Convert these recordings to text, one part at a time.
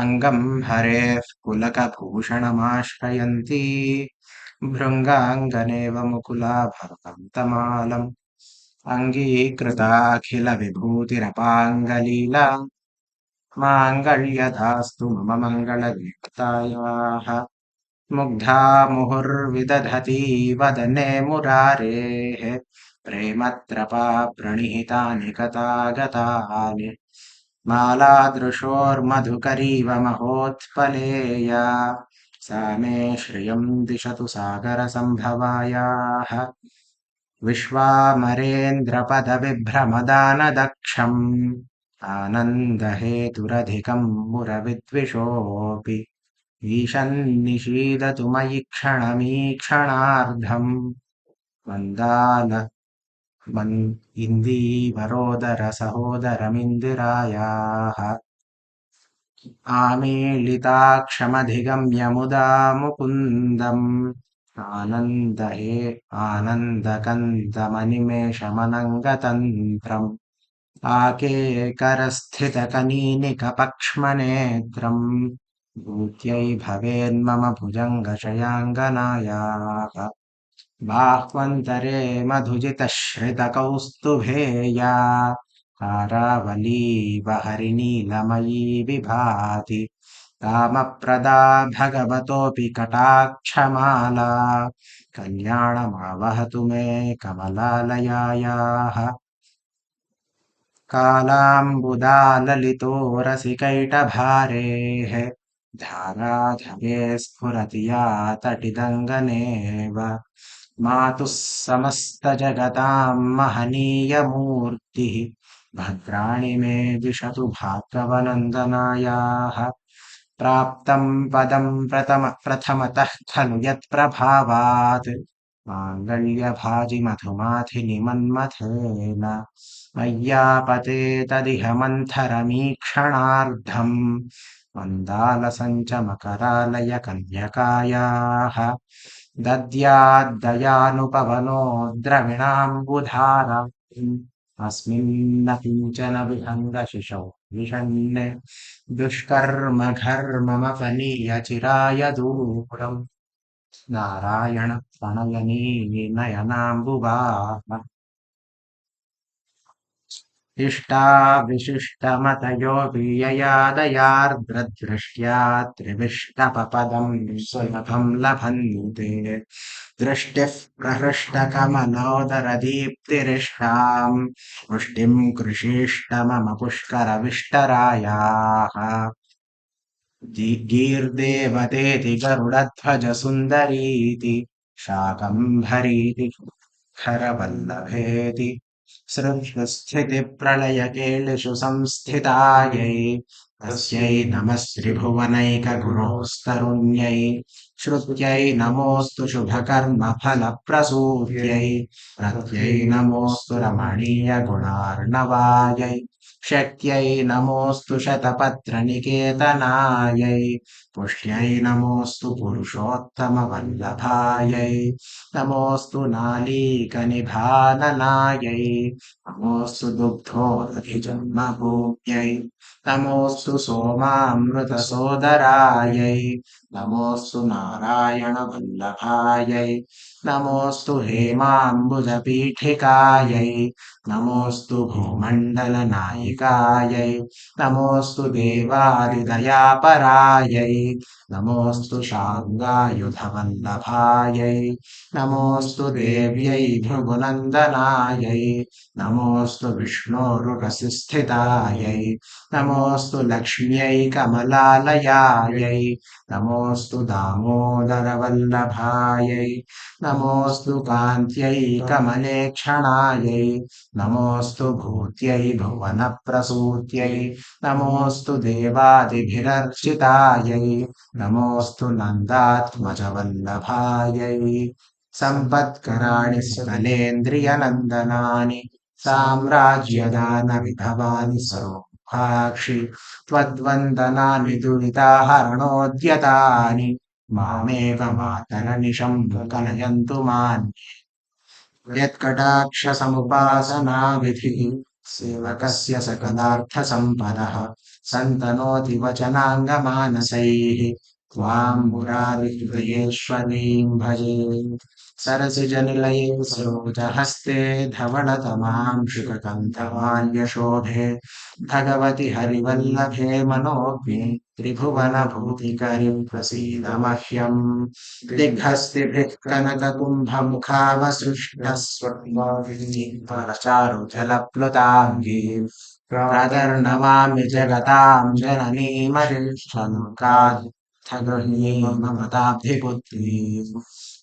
अङ्गं हरेः पुलकभूषणमाश्रयन्ती भृङ्गाङ्गनेव मुकुलाभरणं तमालम् अङ्गीकृताखिलविभूतिरपाङ्गलीला माङ्गल्यधास्तु मम मङ्गलयुक्तायाः मुग्धा मुहुर्विदधती वदने मुरारेः प्रेमत्रपा प्रणिहितानि गतागतानि मालादृशोर्मधुकरीव महोत्पलेया सा मे श्रियं दिशतु सागरसम्भवायाः विश्वामरेन्द्रपदविभ्रमदानदक्षम् आनन्दहेतुरधिकं मुरविद्विषोऽपि ईशन्निषीदतु मयि क्षणमीक्षणार्धम् मन्दाल इन्दीवरोदरसहोदरमिन्दिरायाः आमीलिताक्षमधिगम्य मुदा मुकुन्दम् आनन्दकन्दमनिमेषमनङ्गतन्त्रम् आकेकरस्थितकनीनिकपक्ष्मनेत्रम् भूत्यै भवेन्मम भुजङ्गशयाङ्गनायाः बाह्वन्तरे मधुजितश्रितकौस्तुभेया हारावलीव हरिनीलमयी विभाति कामप्रदा भगवतोऽपि कटाक्षमाला कल्याणमावहतु मे कमलालयायाः कालाम्बुदाललितोरसिकैटभारेः धाराधवे स्फुरति या तटिदङ्गनेव मातुः समस्तजगतां महनीयमूर्तिः भद्राणि मे दिशतु भार्गवनन्दनायाः प्राप्तं पदं प्रथमतः खलु यत्प्रभावात् माङ्गल्यभाजि मधुमाथिनि मन्मथेन मय्यापते तदिह मन्थरमीक्षणार्धम् मन्दालसञ्चमकरालय कन्यकायाः दद्याद्दयानुपवनो द्रविणाम्बुधारा अस्मिन्न किञ्चन विहङ्गशिशौ विषण्णे दुष्कर्मघर्ममपनीय चिराय दूरम् नारायण प्रणयनी नयनाम्बुवाः इष्टाविशिष्टमतयोऽपि ययादयार्द्रदृष्ट्या त्रिविष्टपपदं सुलभं लभन्ते दृष्टिः प्रहृष्टकमलोदरदीप्तिरिष्टां पुष्टिं कृषीष्टमम पुष्करविष्टरायाः गीर्देवतेति गरुडध्वजसुन्दरीति शाकम्भरीति खरवल्लभेति सृष्टिस्थितिप्रलयकेलिषु संस्थितायै तस्यै नमः श्रीभुवनैकगुरोस्तरुण्यै श्रुत्यै नमोऽस्तु शुभकर्मफलप्रसूत्यै रत्यै नमोऽस्तु रमणीयगुणार्णवायै शक्यै नमोऽस्तु शतपत्रनिकेतनायै पुष्ट्यै नमोऽस्तु पुरुषोत्तमवल्लभायै नमोऽस्तु नालीकनिभाननायै नमोऽस्तु दुग्धोदधिजन्मभूम्यै नमोऽस्तु सोमामृतसोदरायै नमोऽस्तु नारायणवल्लभायै नमोऽस्तु हेमाम्बुजपीठिकायै नमोऽस्तु भूमण्डलनायिकायै नमोऽस्तु देवादिदयापरायै नमोऽस्तु शार्ङ्गायुधवल्लभायै नमोऽस्तु देव्यै भृगुनन्दनायै नमोऽस्तु विष्णोरुरसिस्थितायै नमोऽस्तु लक्ष्म्यै कमलालयायै नमोऽस्तु दामोदरवल्लभायै नमोऽस्तु कान्त्यै कमलेक्षणायै नमोऽस्तु भूत्यै भुवनप्रसूत्यै नमोऽस्तु देवादिभिरर्चितायै नमोऽस्तु नन्दात्मजवल्लभायै सम्पत्कराणि सकलेन्द्रियनन्दनानि साम्राज्यदानविभवानि सरोहाक्षि त्वद्वन्दनानि दुरिताहरणोद्यतानि मामेव मातरनिशं कलयन्तु मान्ये यत्कटाक्षसमुपासनाविधिः सेवकस्य सकलार्थसम्पदः सन्तनोति वचनाङ्गमानसैः त्वां मुरारिहृदयेश्वरीं भजे सरसिजनिलये सरोजहस्ते धवलतमां शुककन्ठमाल्यशोभे भगवति हरिवल्लभे मनोज्ञे त्रिभुवनभूतिकरि प्रसीद मह्यम् दिग्हस्तिभिः कनककुम्भमुखावसृष्टः स्वप्नचारुजलप्लुताङ्गीम् प्रातर्नमामि जगतां जननीमरिष्ठलोकार्थगृह्णीं ममताब्धिपुत्रीम्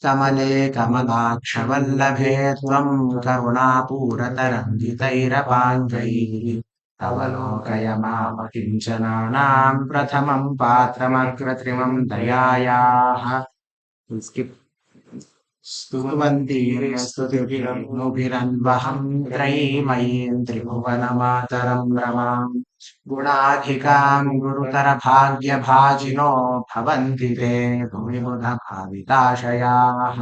कमले कमलाक्षवल्लभे त्वं करुणापूरतरङ्गितैरपाङ्गैः अवलोकय मामकिञ्चनानां प्रथमं पात्रमग्रत्रिमं दयायाः skip स्तुवन्तीर्यस्तुतिभिरन्वहं त्रयीमयीं त्रिभुवनमातरं रमां गुणाधिकां गुरुतरभाग्यभाजिनो भवन्ति ते भुवि बुधभाविताशयाः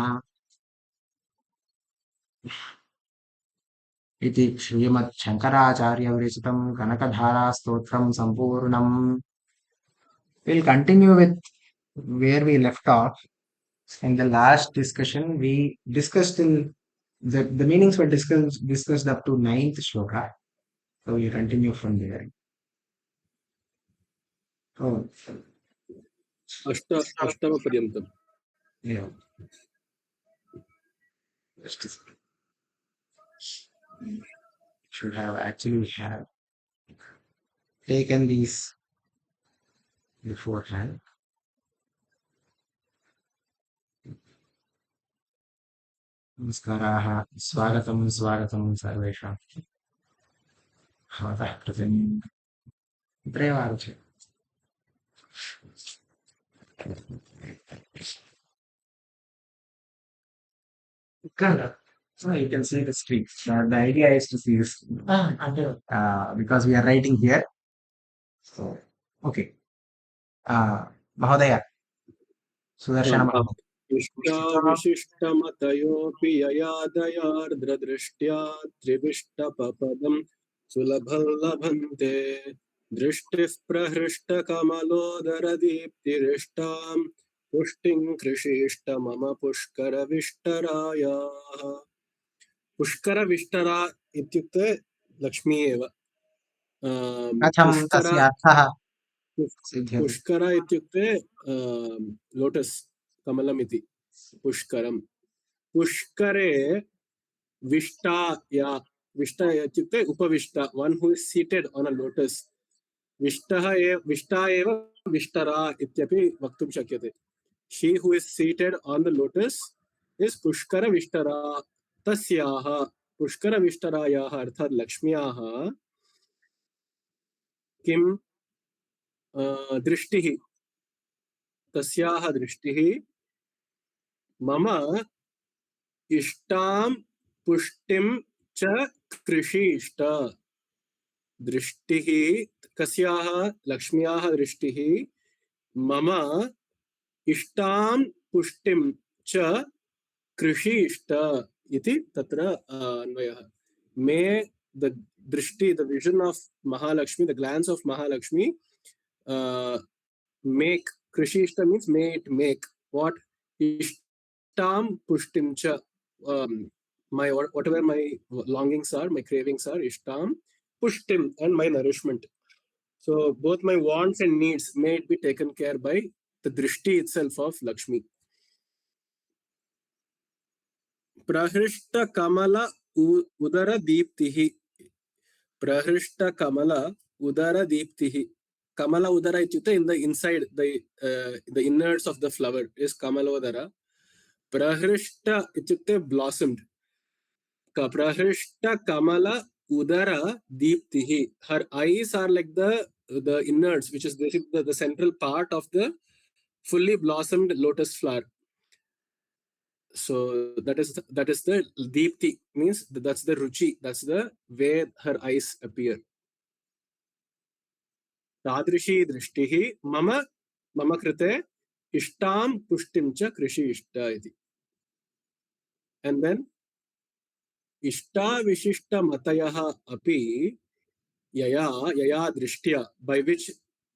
इति श्रीमच्छङ्कराचार्यविरचितं कनकधारास्तोत्रं सम्पूर्णम्. We'll continue with where we left off. In the last discussion, we discussed till the meanings were discussed up to ninth shloka. So we continue from there. Oh, अष्टमपर्यन्तं. yeah. Should have actually have taken these beforehand. नमस्काराः, स्वागतं सर्वेषां. भवतः प्रतिदिनं अत्रैव आगच्छति. So you can see the screen. The idea is to see this because we are writing here. So okay. Mahodaya, Sudarshana. इष्टाविशिष्टमतयोऽपि ययादयार्द्रदृष्ट्या त्रिविष्टपपदं सुलभं लभन्ते दृष्टिः प्रहृष्टकमलोदरदीप्तिरिष्टां पुष्टिं कृषीष्ट मम पुष्करविष्टरायाः. पुष्करविष्टरा इत्युक्ते लक्ष्मी एव. पुष्कर इत्युक्ते लोटस् कमलमिति पुष्करम्. पुष्करे विष्टा या विष्टा इत्युक्ते उपविष्टा, one who is seated on a lotus. विष्टा एव विष्टरा इत्यपि वक्तुं शक्यते. She who is seated on the lotus is Pushkar विष्टरा. तस्याः पुष्कर विष्टरायाः अर्थात् लक्ष्म्याः किं दृष्टिः, तस्याः दृष्टिः मम इष्टां पुष्टिं च कृषीष्ट. दृष्टिः कस्याः, लक्ष्म्याः दृष्टिः मम इष्टां पुष्टिं च कृषीष्ट इति तत्र अन्वयः. May the drishti, the vision of Mahalakshmi, the glance of Mahalakshmi make कृषीष्ट means may it make what ishtam pushtim cha, my whatever my longings are, my cravings are, ishtam pushtim, and my nourishment. So both my wants and needs may it be taken care by the drishti itself of Lakshmi. Prahrishta kamala udara deeptihi. Prahrishta kamala udara deeptihi. Kamala udara ityukte in the inside, the innards of the flower is kamala udara. Prahrishta ityukte blossomed. Prahrishta kamala udara deeptihi. Her eyes are like the innards, which is the central part of the fully blossomed lotus flower. So that is the deepti, means that's the ruchi, that's the way her eyes appear. तादृशी दृष्टिः मम कृते इष्टां पुष्टिं च कृषीष्ट इति. And then इष्टाविशिष्टमतयः अपि yaya drishtya, by which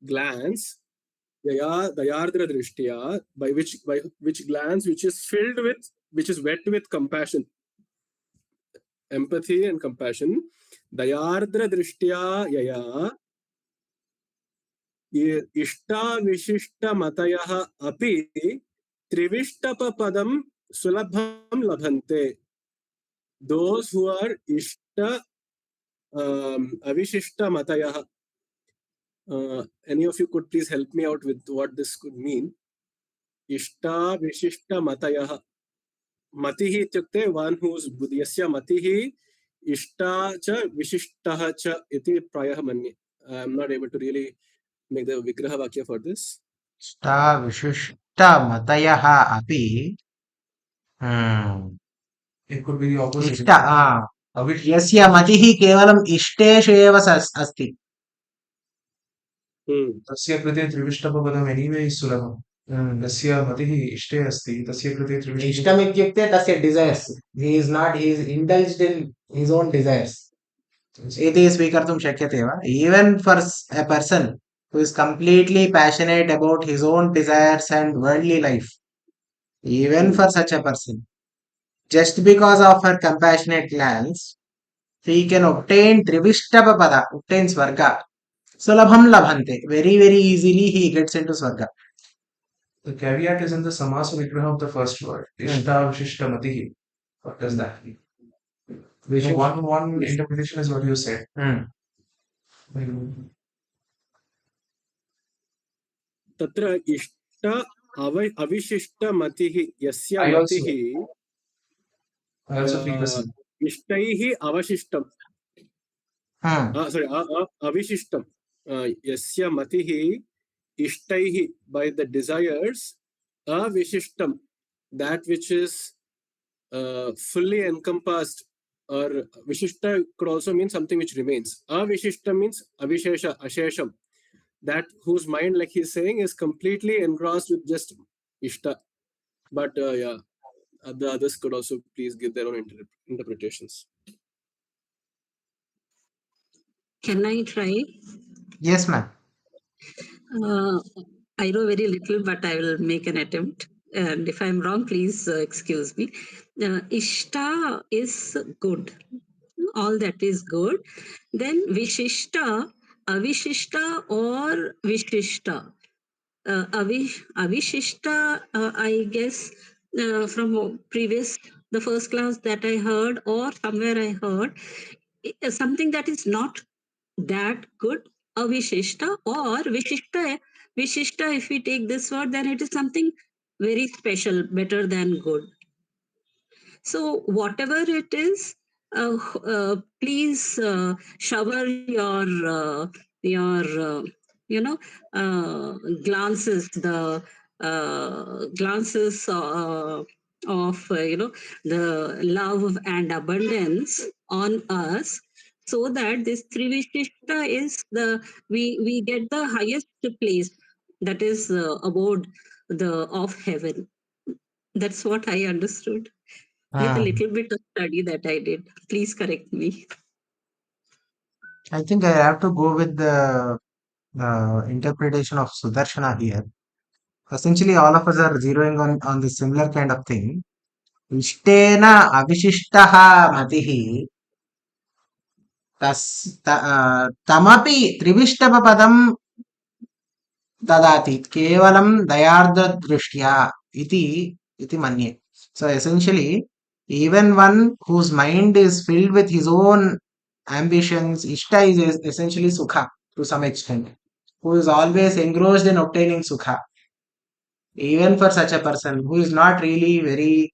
glance, dayardra drishtya, by which glance which is filled with, which is wet with compassion, empathy and compassion. Dayardra drishtya yaya इष्टाविशिष्टमतयः अपि त्रिविष्टपपदं सुलभं लभन्ते. Those who are avishishtamatayah. Any of you could please help me out with what this could mean? Ishtavisishtamatayah. Matihi ityukte one whose yasya matihi ishta cha vishishtah cha iti prayah manye. I'm not able to really make the vigraha vakya for this. विशिष्टमतयः अपि It could be the opposite. इष्ट यस्य मतिः केवलम् इष्टेषु एव अस्ति तस्य कृते त्रिविष्टपपदम् anyway is सुलभम्. तस्य मतिः इष्टे अस्ति, तस्य कृते त्रिविष्टपदम्. इष्टम् इत्युक्ते तस्य desires he is indulged in his own desires इति स्वीकर्तुं शक्यते वा even for a person who is completely passionate about his own desires and worldly life, even for such a person, just because of her compassionate glance, he can obtain Trivishtapapada, obtain Swarga. Sulabham labhante. Very, very easily he gets into Swarga. The caveat is in the samasa vigraha of the first word. Ishta vishishta matihi. What does that mean? So one interpretation is what you said. तत्र इष्ट अविशिष्टमतिः यस्य I मतिः also feel the same. इष्टैः अवशिष्टम् sorry अविशिष्टम् यस्य मतिः इष्टैः by the desires avishishtam, that which is fully encompassed, or vishishta could also mean something which remains. Avishishta means avishesha, ashesham, that whose mind, like he's saying, is completely engrossed with just ishta. But yeah, the others could also please give their own interpretations. Can I try? Yes, ma'am. I know very little, but I will make an attempt. And if I'm wrong, please excuse me. Ishta is good. All that is good. Then Vishishta, Avishishta or Vishishta. Avishishta, I guess, from the first class that I heard, or somewhere I heard, something that is not that good, avishishta, or vishishta, if we take this word, then it is something very special, better than good. So whatever it is, please shower your glances, the glances of the love and abundance on us, so that this Trivishishta is we get the highest place, that is abode the of heaven. That's what I understood with a little bit of study that I did. Please correct me. I think I have to go with the interpretation of Sudarshana here. Essentially, all of us are zeroing on the similar kind of thing. Ishtena avishishtaha matihi tamapi trivishtavapadam dadati kevalam dayardradrishtya iti manye. So essentially, even one whose mind is filled with his own ambitions, ishta is essentially sukha to some extent, who is always engrossed in obtaining sukha. Even for such a person who is not really very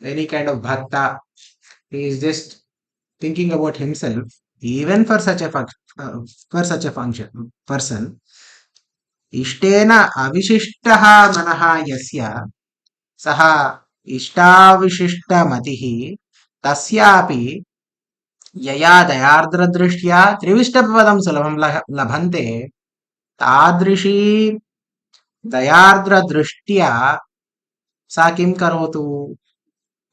any kind of bhakta, he is just thinking about himself. Even for such a function person, इष्टेन अविशिष्टः मनः यस्य सः इष्टाविशिष्टमतिः तस्यापि यया दयार्द्रदृष्ट्या त्रिविष्टपदं सुलभं लभन्ते तादृशी दयार्द्रदृष्ट्या सा किं करोतु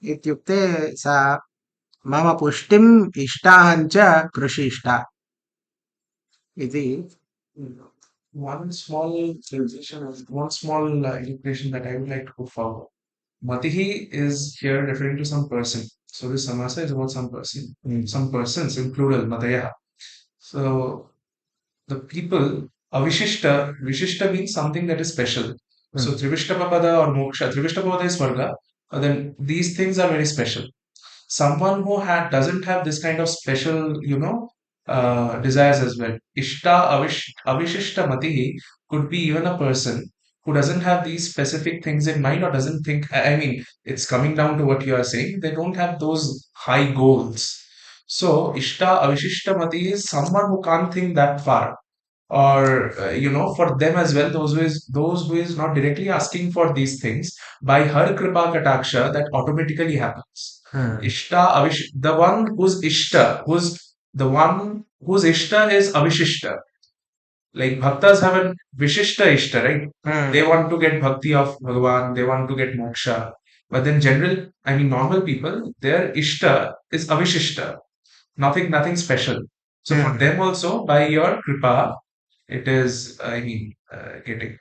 इत्युक्ते सा मम पुष्टिम् इष्टाञ्च कृषिष्टा Iti. One small transition, one small illustration that I would like to put forward. Matihi is here referring to some person. So this samasa is about some person, some persons in plural, mataya. So the people, avishishta, vishishta means something that is special. So Trivishtapapada or moksha, Trivishtapapada is svarga, then these things are very special. Someone who doesn't have this kind of special, desires as well. Avishishta matihi could be even a person who doesn't have these specific things in mind or doesn't think, I mean, it's coming down to what you are saying. They don't have those high goals. So Ishta Avishishta mati is someone who can't think that far, or for them as well, those who is not directly asking for these things, by her kripa kataksha, that automatically happens. Ishta avish, the one whose ishta, the one whose ishta is avishishta, like bhaktas have a vishishta ishta, right? They want to get bhakti of Bhagavan, they want to get moksha. But then general, I mean normal people, their ishta is avishishta, nothing special. So for them also, by your kripa, it is, I mean, getting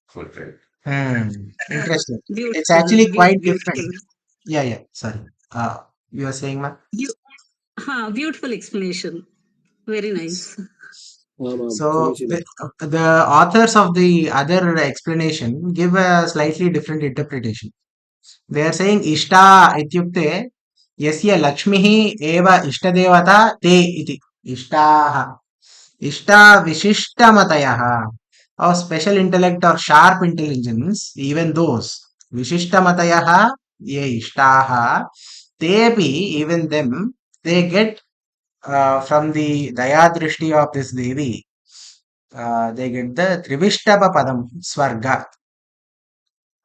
fulfilled. Interesting. It's Beautiful, actually quite different. beautiful. Yeah. Sorry. You are saying, ma? Beautiful explanation. Very nice. So Samichinam. the authors of the other explanation give a slightly different interpretation. They are saying Ishta ityukte yasya Lakshmihi eva Ishtadevata te iti. Ishtaha. Ishta Vishishtamayaha. Of special intellect or sharp intelligence, even those. Vishishtamayaha ye Ishtaha. Tepi, even them, they get from the Daya Drishti of this Devi, they get the Trivishtapa Padam, Swarga.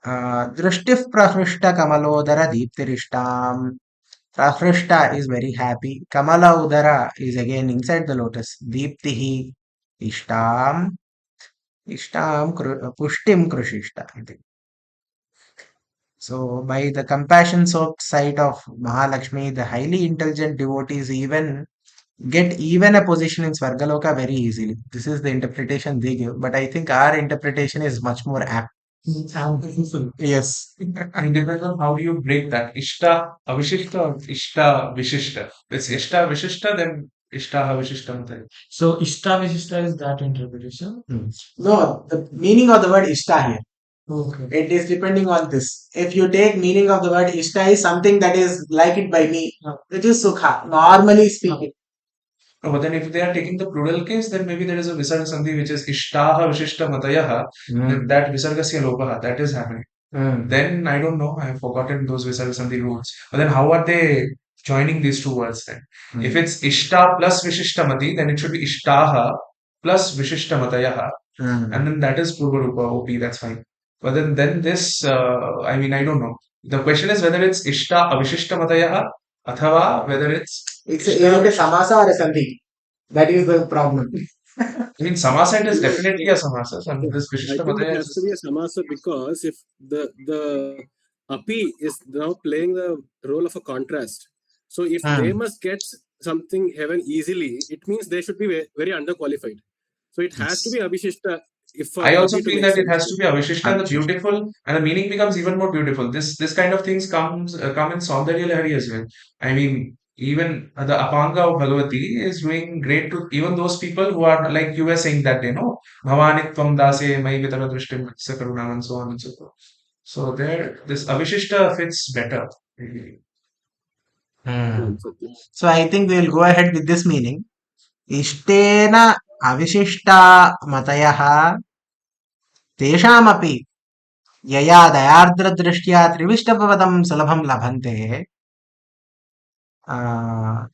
Drishtif Prahrishta Kamalodara Deeptirishtam. Prahrishta is very happy. Kamala Udara is again inside the lotus. Deeptihi Ishtam. Ishtam Pushtim Krushishta. I think. So, by the compassion soaked sight of Mahalakshmi, the highly intelligent devotees even get even a position in Svargaloka very easily. This is the interpretation they give, but I think our interpretation is much more apt. Yes. And depends on how do you break that. Ishta Avishishta or Ishta Vishishta. If it's Ishta Vishishta, then Ishta Avishishta Matai. So Ishta Vishishta is that interpretation? No, the meaning of the word Ishta here. Okay. It is depending on this. If you take meaning of the word Ishta is something that is like it by me, which is Sukha, normally speaking. No, but then if they are taking the plural case, then maybe there is a Visarga Sandhi which is Ishtaha Vishishta Matayaha, then that Visargasya Lopaha, that is happening. Then I don't know, I have forgotten those Visarga Sandhi rules. But then how are they joining these two words then? If it's Ishta plus Vishishta Mati, then it should be Ishtaha plus Vishishta Matayaha. And then that is Purva Rupa, OP, that's fine. But then this, I mean, I don't know. The question is whether it's Ishta Avishishta Matayaha, athava whether it's Is it a samasa or a sandhi? That is the problem. I mean, samasa it is definitely a samasa. And this I Vishishta think it Mataya has to be a samasa because if the api is now playing the role of a contrast, so if they must get something heaven easily, it means they should be very underqualified. So it has to be abhishishta. If for I also api to feel make that it sense. has to be Avishishta, the beautiful, and the meaning becomes even more beautiful. This kind of things come in Saundarya Lahari as well. I mean, even the Apanga of Bhagavati is doing great to even those people who are like you were saying that Bhavanitvam Dase Mai Vitara Drishtim Sakarunam and so on and so forth. So there, this Avishishta fits better. So I think we'll go ahead with this meaning. Ishtena avishishta matayaha teshamapि यया दयार्द्रदृष्ट्या त्रिविष्टपदं सुलभं लभन्ते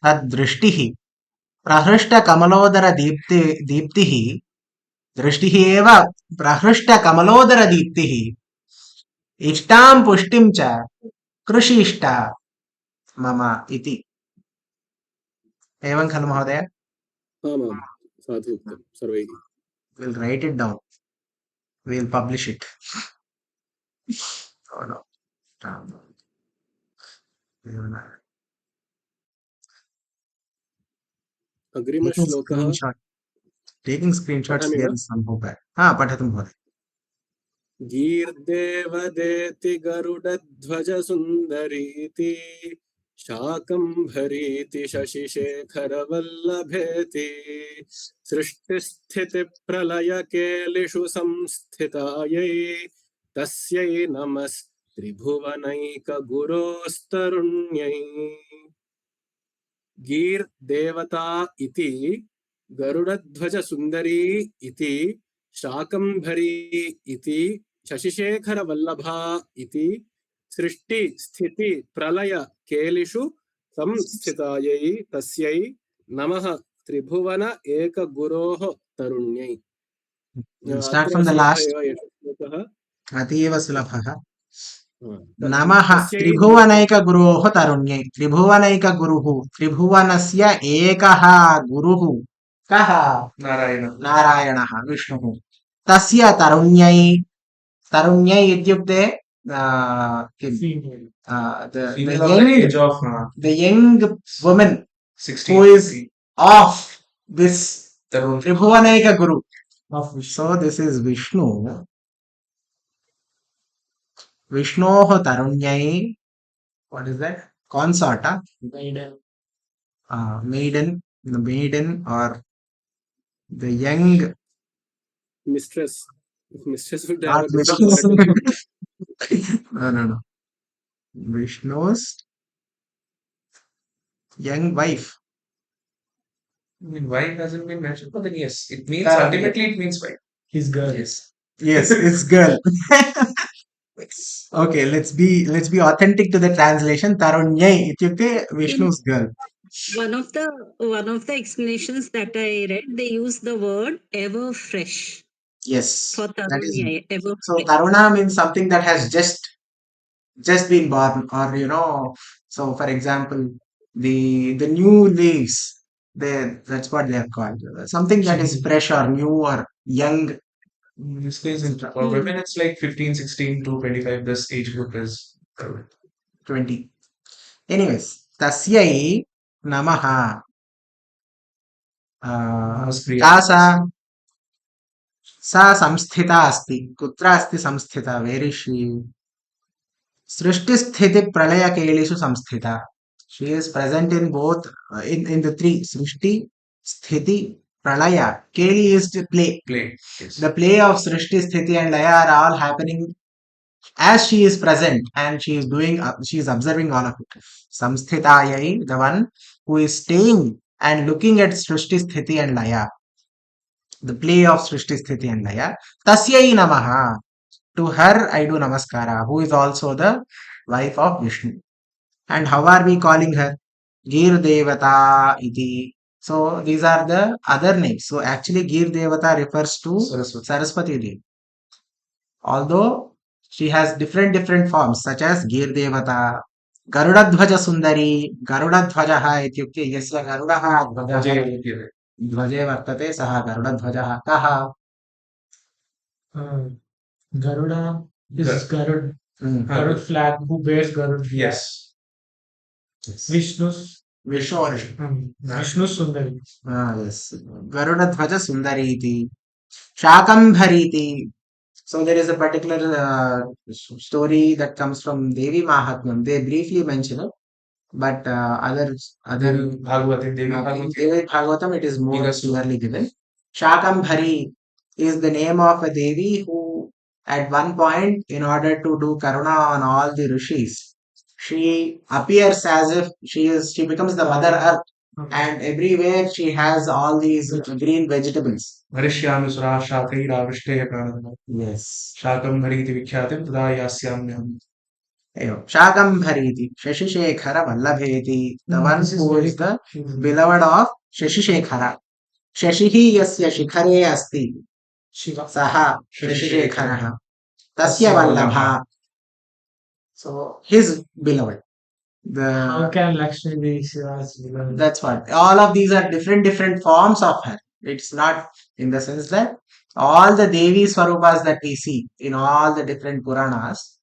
तद्दृष्टिः प्रहृष्टकमलोदरदीप्तिः दृष्टिः एव प्रहृष्टकमलोदरदीप्तिः इष्टां पुष्टिं च कृषीष्ट मम इति एवं खलु महोदय? आमां साधु उक्तं सर्वैः. We'll write it down. We'll publish it. Oh no. अग्रिमश्लोकः Screenshot. Taking screenshots पठामि here वा? is somehow bad. पठतु महोदय. गीर्देवदेति गरुडध्वजसुन्दरीति शाकम्भरीति शशिशेखरवल्लभेति सृष्टिस्थितिप्रलयकेलिषु संस्थितायै तस्यै नमस्त्रिभुवनैकगुरोस्तरुण्यै गीर्देवता इति गरुडध्वजसुन्दरी इति शाकम्भरी इति शशिशेखरवल्लभा इति सृष्टि स्थिति प्रलय केलिषु संस्थितायै तस्यै नमः त्रिभुवन एकगुरोः तरुण्यै. We'll start अत्रैव from the सुलभः last. एव एषः श्लोकः. अतीव सुलभः. हा. नमः तस्यै नमः. त्रिभुवनैकगुरोः तरुण्यै. त्रिभुवनैकगुरुः, त्रिभुवनस्य एकः गुरुः कः? नारायणः, विष्णुः. तस्य तरुण्यै, तरुण्यै इत्युक्ते किं? Female. the Female of the age of young woman 60. who is of this Tarun. Tribhuvaneka Guru. Of Vishnu. So this is Vishnu. Vishnoho Tarunyai. What is that? Consort. Maiden. Maiden. The maiden or the young. Mistress. Mistress would have Not a different Vishnu. connotation. No. Vishnu's young wife. I mean, wife hasn't been mentioned, but then yes, it means Correct. ultimately it means wife. His girl. Yes. Yes, it's girl. Okay, let's be authentic to the translation. Tarunyai ityukte Vishnu's girl. One of the explanations that I read, they use the word ever fresh Yes, for that is. Tarunya, ever So fresh. Taruna means something that has just been born, or So for example, the new leaves. That's what they are called. Something that is fresh or new or young. In this case, for women, it's like 15, 16 to 25. This age group is covered. 20. Anyways, tasyai namaha. Namaskriya. सा संस्थिता अस्ति. कुत्र अस्ति संस्थिता? Where is she? सृष्टिस्थितिप्रलयकेलिषु संस्थिता. She is present in both, in the three. Srishti, Sthiti, Pralaya. Keli is to play. Yes. The play of Srishti, Sthiti and Laya are all happening as she is present, and she is observing all of it. Samsthitayai, the one who is staying and looking at Srishti, Sthiti and Laya. The play of Srishti, Sthiti and Laya. Tasyai namaha. To her I do namaskara, who is also the wife of Vishnu. And how are we calling her? Gir Devata iti. So these are the other names. So actually Gir Devata refers to Saraswati Devi. Although she has different forms such as Gir Devata, Garudadhvaja Sundari, Garudadhvajaha ityukte yasya Garudaha Dhvaje vartate saha Garudadhvajaha kaha. Garuda is Garud. Hmm. Garud flag. Who bears Garud? Yes. Vishnu's. Vishnu. Vishnu's Sundari. Yes. Garudadhvaja Sundari iti. Shakambhari iti. So there is a particular story that comes from Devi Mahatmam. They briefly mention it, but other Bhagavati, Devi Bhagavati. Devi Bhagavatam, it is more clearly given. Shakambhari is the name of a Devi who, at one point, in order to do karuna on all the rishis, she appears as if she becomes the Mother Earth, and everywhere she has all these green vegetables. Varishyami sura shakaira vishtaya pranadana. Yes. Shakambhariti vikyatim tada yasyamyam. Shakambhariti, Shashishekhara Vallabheti, the one who is the beloved of Shashishekhara. Shashihi yasya shikhare asti. Saha Shashishekharaha. Tasya Vallabha. So his beloved. How can Lakshmi be Shiva's beloved? That's what. All of these are different forms of her. It's not in the sense that all the Devi Swarupas that we see in all the different Puranas,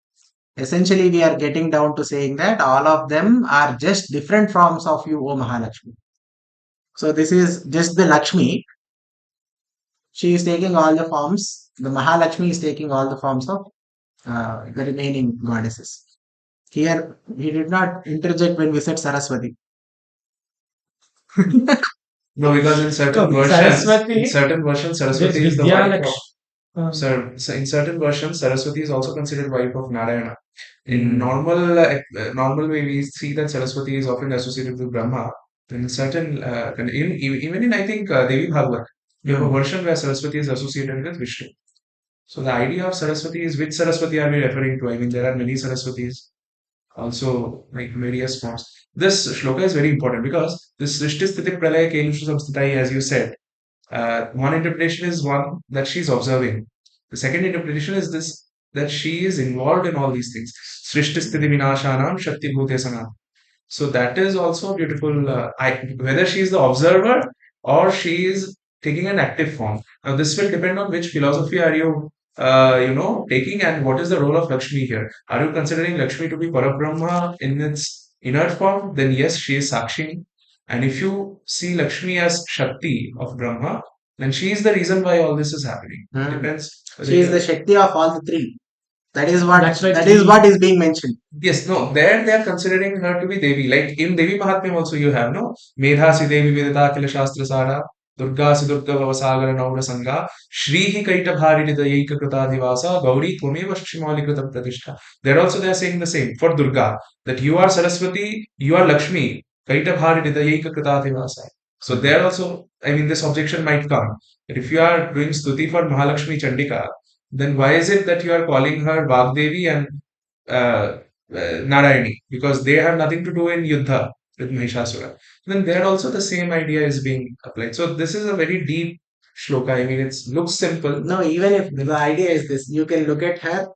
essentially we are getting down to saying that all of them are just different forms of you, O Mahalakshmi. So this is just the Lakshmi. She is taking all the forms. The Mahalakshmi is taking all the forms of the remaining goddesses. Here, he did not interject when we said Saraswati. No, because in certain versions, Saraswati is the wife of. So in certain versions, Saraswati is also considered wife of Narayana. In normal way, we see that Saraswati is often associated with Brahma. In certain, even in I think Devi Bhagavad, we have a version where Saraswati is associated with Vishnu. So the idea of Saraswati is which Saraswati are we referring to? I mean, there are many Saraswatis, also like various forms. This shloka is very important because this Srishti Sthiti Pralaya Kelushu Samsthitai, as you said, one interpretation is one that she's observing. The second interpretation is this that she is involved in all these things. Srishti Sthiti Vinashanam Shakti Bhute Sanam. So that is also beautiful. Whether she is the observer or she is taking an active form. Now this will depend on which philosophy are you, taking, and what is the role of Lakshmi here. Are you considering Lakshmi to be Parabrahma in its inert form? Then yes, she is Sakshi. And if you see Lakshmi as Shakti of Brahma, then she is the reason why all this is happening. Depends. She is the Shakti of all the three. That is That's right. what is being mentioned. Yes, no, there they are considering her to be Devi. Like in Devi Mahatmya also you have, no? Medhasi Devi Vedata Kila Shastra Sara, Durga Durga Vavasagara Naura Sangha, Shri Hi Kaita Bhari Nidayika Krita Divasa, Gauri Tvameva Shimali Krita Pratishtha. There also they are saying the same for Durga, that you are Saraswati, you are Lakshmi, Kaita Bhari Nidayika Krita Divasa. So there also, I mean, this objection might come. That if you are doing stuti for Mahalakshmi Chandika, then why is it that you are calling her Vagdevi and uh, Narayani? Because they have nothing to do in Yuddha with Mahishasura. Then there also the same idea is being applied. So this is a very deep shloka. I mean, it looks simple. No, even if the idea is this, you can look at her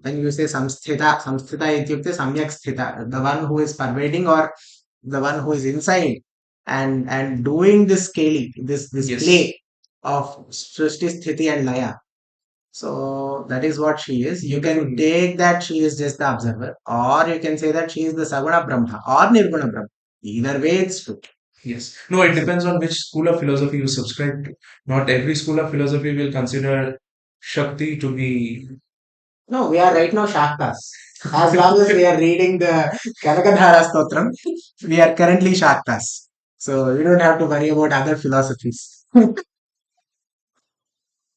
when you say samsthita ityukte samyak sthita, the one who is pervading or the one who is inside and doing this scaling, this Yes. play of Srishti, Sthiti and Laya. So that is what she is. You can take that she is just the observer, or you can say that she is the Saguna Brahma or Nirguna Brahma. Either way, it's true. Yes. No, it depends on which school of philosophy you subscribe to. Not every school of philosophy will consider Shakti to be. No, we are right now Shaktas. As long as we are reading the Kanakadhara Stotram, we are currently Shaktas. So we don't have to worry about other philosophies.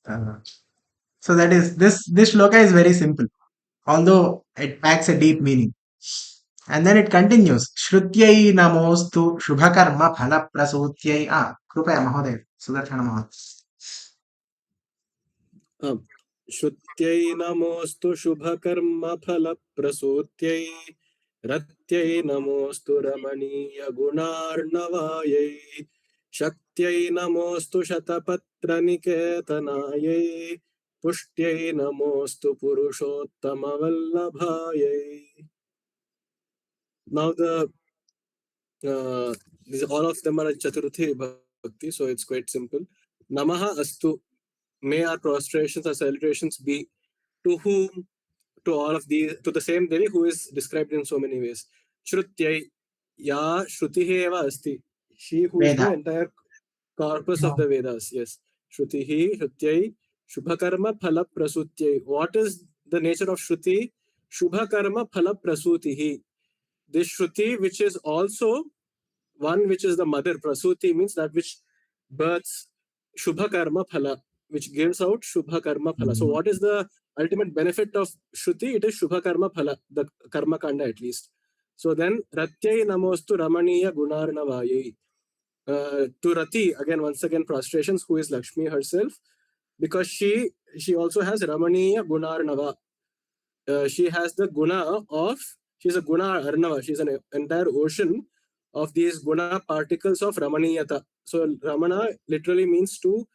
Uh, so that is this shloka is very simple, although it packs a deep meaning. And then it continues. Shrutyai namostu shubhakarma phala prasutyai. Krupaya Mahoday, Sudarshana Mahoday. श्रुत्यै नमोऽस्तु शुभकर्मफलप्रसूत्यै रत्यै नमोऽस्तु रमणीयगुणार्णवायै शक्त्यै नमोऽस्तु शतपत्रनिकेतनायै पुष्ट्यै नमोऽस्तु पुरुषोत्तमवल्लभायै. Now all of them are Chaturthi Bhakti, so it's quite simple. Namaha Astu. May our prostrations or salutations be to whom? To all of these, to the same Devi who is described in so many ways. Shrutyai, Ya Shrutihi eva asti. She who is the entire corpus of the Vedas. Yes. Shrutihi, Shrutyai, Shubhakarma Phala Prasutyai. What is the nature of Shruti? Shubhakarma Phala Prasutihi. This Shruti, which is also one which is the mother. Prasuti means that which births Shubha Karma Phala, which gives out Shubha Karma Phala. So what is the ultimate benefit of Shruti? It is Shubha Karma Phala, the Karma Kanda at least. So then Ratyai Namostu Ramaniya Gunarnavayi. To Rati, again, once again, prostrations, who is Lakshmi herself, because she also has Ramaniya Gunarnava. She has the guna of, she's a guna arnava, she's an entire ocean of these guna particles of Ramaniyata. So Ramana literally means to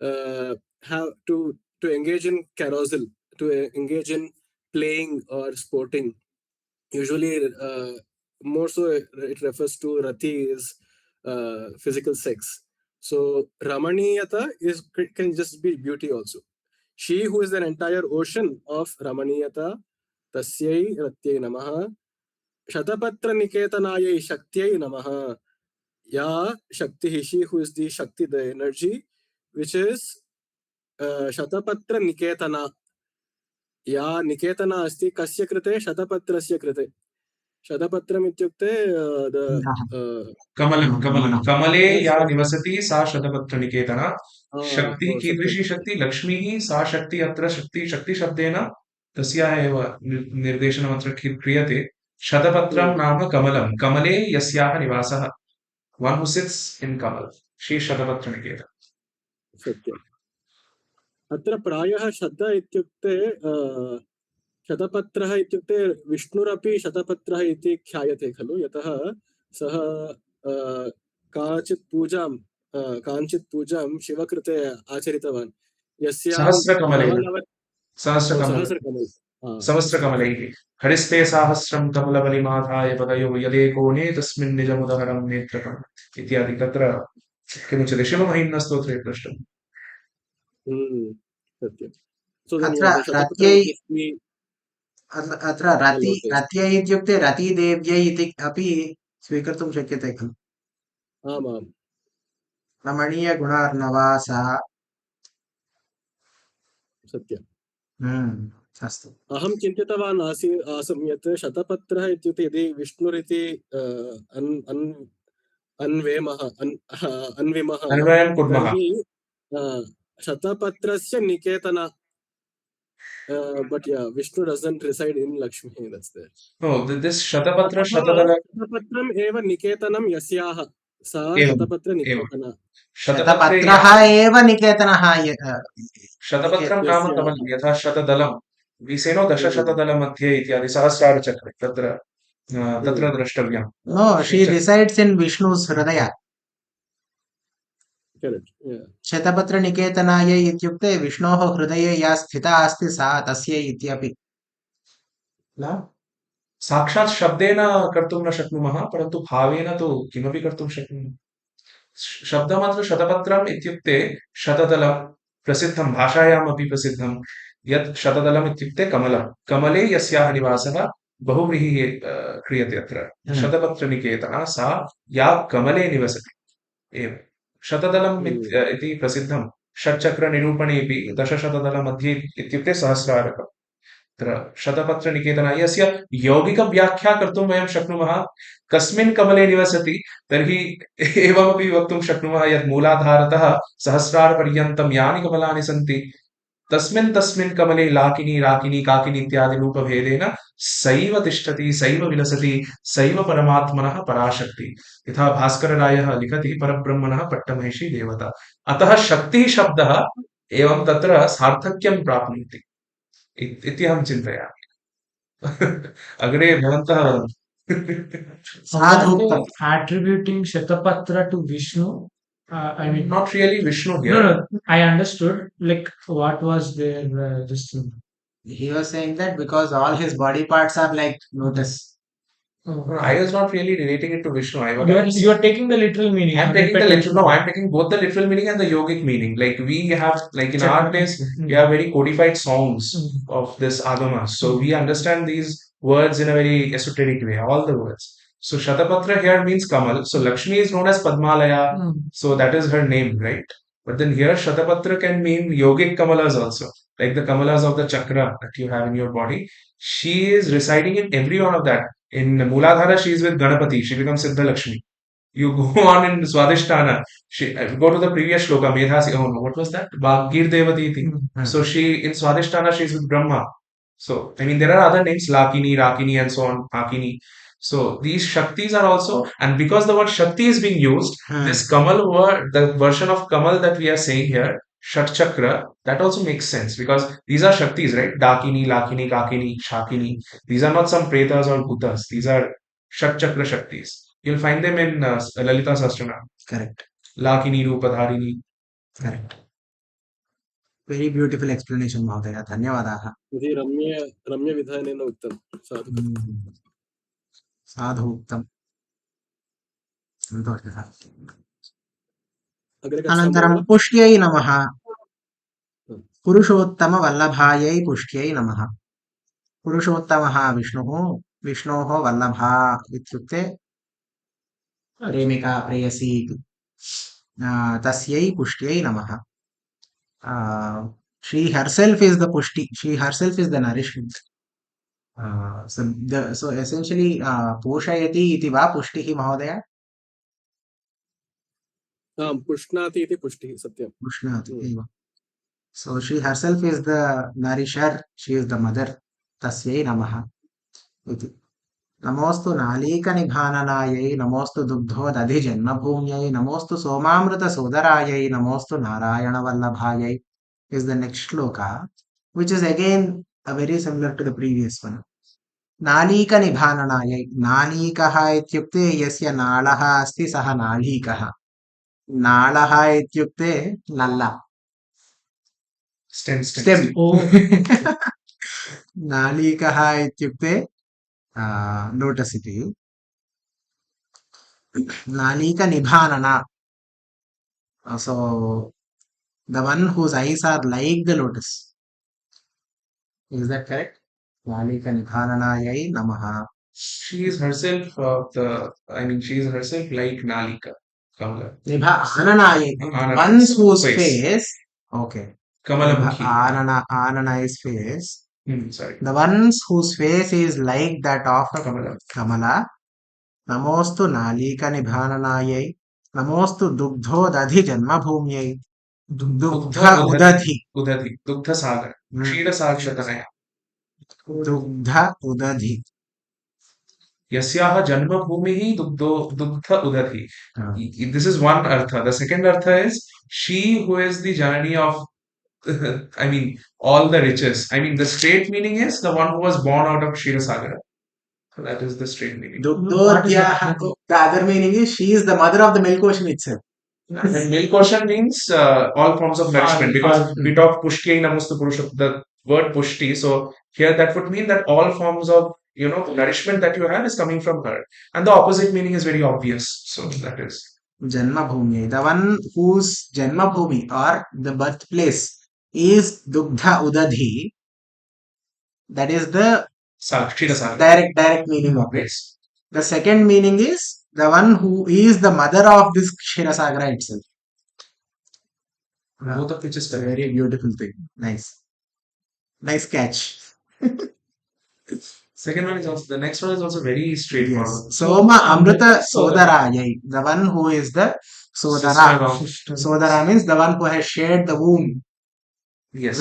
have to engage in carousel, to engage in playing or sporting. Usually, more so, it refers to Rati is physical sex. So Ramaniyata can just be beauty also. She who is an entire ocean of Ramaniyata, Tasyai Ratyai Namaha, Shatapatra Niketanayai Shaktyai Namaha. Ya Shakti, she who is the Shakti, the energy, which is शतपत्रनिकेतना या निकेतना अस्ति कस्य कृते शतपत्रस्य कृते शतपत्रम् इत्युक्ते कमलं कमलं कमले या yes, निवसति सा शतपत्रनिकेतना शक्तिः कीदृशी सत्यं शक्ति लक्ष्मीः सा शक्ति अत्र शक्तिशब्देन तस्याः एव निर्देशनम् अत्र क्रियते शतपत्रं नाम कमलं कमले यस्याः निवासः one who sits in kamal she शतपत्रनिकेतन सत्यम् अत्र प्रायः शत इत्युक्ते शतपत्रः इत्युक्ते विष्णुरपि शतपत्रः इति ख्यायते खलु यतः सः काञ्चित् पूजां शिवकृते आचरितवान् यस्यां सहस्रकमलेन नवनव सहस्रकमल सहस्रकमल सहस्रकमलैः हरिस्ते साहस्रं कमलबलिमाधाय पदयो यदेकोणे तस्मिन् निजमुदहरं नेत्रकम् इत्यादि तत्र किमुच्यते शिवमहिम्नस्तोत्रे दृष्टम् सत्यं so then अत्र yeah, the रत्यै Shatapatra Prithvi अत्र रति lotus रत्यै इत्युक्ते रतिदेव्यै इति अपि स्वीकर्तुं शक्यते खलु आमाम् रमणीयगुणार्णवा सा सत्यम् अस्तु अहं चिन्तितवान् आसं यत् शतपत्रः इत्युक्ते यदि विष्णुरिति अन्वेमः अन्विमः अन्वयं कुर्मः तर्हि शतपत्रस्य निकेतन but yeah Vishnu doesn't reside in Lakshmi that's there no this Shatapatra अतः शतदल शतपत्रम् एव निकेतनं यस्याः सा एवं शतपत्र एवं निकेतना शतपत्रे शतपत्रः एव निकेतनः शतपत्रं नाम यस्याः कमलं यथा शतदलं विसेनो दशशतदलमध्ये इत्यादि सहस्रारचक्रे तत्र तत्र द्रष्टव्यं नो शी रिसैड्स् इन् विष्णुस् हृदय correct yeah शतपत्रनिकेतनायै इत्युक्ते विष्णोः हृदये या स्थिता अस्ति सा तस्यै इत्यपि न साक्षात् शब्देन कर्तुं न शक्नुमः परन्तु भावेन तु किमपि कर्तुं शक्नुमः शब्दमात्र शतपत्रम् इत्युक्ते शतदलं प्रसिद्धं भाषायामपि प्रसिद्धं यत् शतदलम् इत्युक्ते कमलं कमले यस्याः निवासः बहुव्रीहिः क्रियते अत्र शतपत्रनिकेतना सा या कमले निवसति एवं शतदलम् इति प्रसिद्धं षट्चक्रनिरूपणेऽपि दशशतदलमध्ये इत्युक्ते सहस्रारकम् तत्र शतपत्रनिकेतना यस्य यौगिकव्याख्या कर्तुं वयं शक्नुमः कस्मिन् कमले निवसति तर्हि एवमपि वक्तुं शक्नुमः यत् मूलाधारतः सहस्रारपर्यन्तं यानि कमलानि सन्ति तस्मिन् कमले लाकिनी राकिनी काकिनी इत्यादि रूपभेदेन सैव तिष्ठति सैव विलसति सैव परमात्मनः पराशक्ति यथा भास्कररायः लिखति परब्रह्मणः पट्टमहिषी देवता अतः शक्तिः शब्दः एवं तत्र सार्थक्यं प्राप्नोति इति अहं चिन्तयामि अग्रे भवन्तः साधुक्तम् attributing Shatapatra to Vishnu. I mean, not really Vishnu here. no, I understood. Like, what was their this thing? He was saying that because all his body parts are like lotus. No, I was not really relating it to Vishnu. You are taking the literal meaning. I'm taking the literal. No, I'm taking both the literal meaning and the yogic meaning. Like we have, like in our place, we have very codified songs of this agama. So we understand these words in a very esoteric way. All the words. So Shatapatra here means Kamal. So Lakshmi is known as Padmalaya. So that is her name, right? But then here Shatapatra can mean yogic Kamalas also. Like the Kamalas of the chakra that you have in your body. She is residing in every one of that. In Mooladhara, she is with Ganapati. She becomes Siddha Lakshmi. You go on in Swadhisthana. Go to the previous shloka, Medhasi. Oh no, what was that? Bhagir Devati thing. So she in Swadhisthana, she is with Brahma. So I mean, there are other names, Lakini, Rakini, and so on, Hakini. So these Shaktis are also, and because the word Shakti is being used, this Kamal word, the version of Kamal that we are saying here, Shat Chakra, that also makes sense because these are Shaktis, right? Dakini, Lakini, Kakini, Shakini. These are not some Pretas or Bhutas. These are Shat Chakra Shaktis. You'll find them in Lalita Sahasranam. Correct. Lakini, Rupadharini. Correct. Very beautiful explanation, Mahodaya. धन्यवादाः. इति रम्यविधानेन उक्तं साधु उक्तम्. सन्तोषः. अनन्तरं अनन्तरं पुष्ट्यै नमः. पुरुषोत्तमवल्लभायै पुष्ट्यै नमः. पुरुषोत्तमः विष्णोः वल्लभा इत्युक्ते प्रेमिका प्रेयसी तस्यै पुष्ट्यै नमः. She herself is the pushti. She herself is the nourishment. So essentially, poshayati iti va pushtihi mahodaya? पुष्णाति इति पुष्टिः सत्यं Pushnati. Eva. So she herself is the nourisher. She is the mother. Tasyai namaha. Iti. नमोस्तु नालीकनिभाननायै नमोस्तु दुग्धोदधिजन्मभूम्यै नमोस्तु सोमामृतसोदरायै नमोस्तु नारायणवल्लभायै is the next shloka, which is again very similar to the previous one. नालीकनिभाननायै नालीकः इत्युक्ते यस्य नाळः अस्ति सः नालीकः. नाळः इत्युक्ते नल्ला. Stem. नालीकः इत्युक्ते लोटस् इति. नालीकनिभानना. So the one whose eyes are like the lotus. Is that correct? Nalika Nidhananayai Namaha. She is herself she is herself like Nalika. Kamala. Nibhananayai. Anana. One's whose Face. face. Okay. Kamalamukhi. Anana is face. Sorry. The ones whose face is like that of Kamala. Namostu Nalika Nibhananayai. Namostu Dugdhodadhi Janmabhumyai. Dugdha Udadhi. Udadhi. Dugdha Sagar. Kshira Sakshatanaya. Dugdha Udadhi. Yasyaha Janma Bhumihi Dugdha Udadhi. This is one artha. The second artha is she who is the Janani of all the riches. The straight meaning is the one who was born out of Kshira Sagara. So that is the straight meaning. The other meaning is she is the mother of the milk ocean itself. And milk ocean means all forms of nourishment, because we talk pushti namustu purusha, the word pushti. So here that would mean that all forms of nourishment that you have is coming from her, and the opposite meaning is very obvious. So that is Janma Bhumi, the one whose Janma Bhumi or the birthplace is Dugdha Udadhi. That is the direct meaning of it. The second meaning is the one who is the mother of this Kshirasagara itself. Both of which is a very beautiful thing. Nice catch. Second one is also, the next one is also very straightforward. Yes. Soma Amrita Sodarayai, the one who is the Sodara. Sodara means the one who has shared the womb. Yes.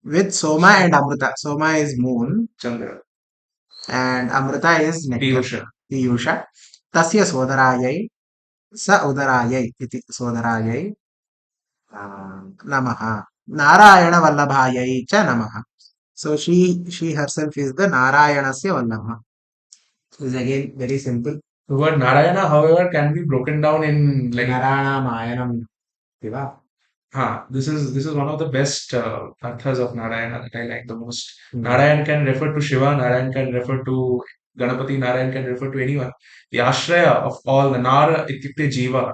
With Soma and Amrita. Soma is moon. Chandra. And Amrita is nectar. Piyusha. Tasya Sodarayai. Sa Udarayai. Iti Sodarayai. Namaha. Narayana Vallabhayai cha Namaha. So she herself is the Narayanasya Vallabha. This is again very simple. The word Narayana, however, can be broken down in like Narayana Mayanam. Diva. This is one of the best arthas of Narayana that I like the most. Narayan can refer to Shiva, Narayan can refer to Ganapati, Narayan can refer to anyone. The ashraya of all the Nara ityukte jiva.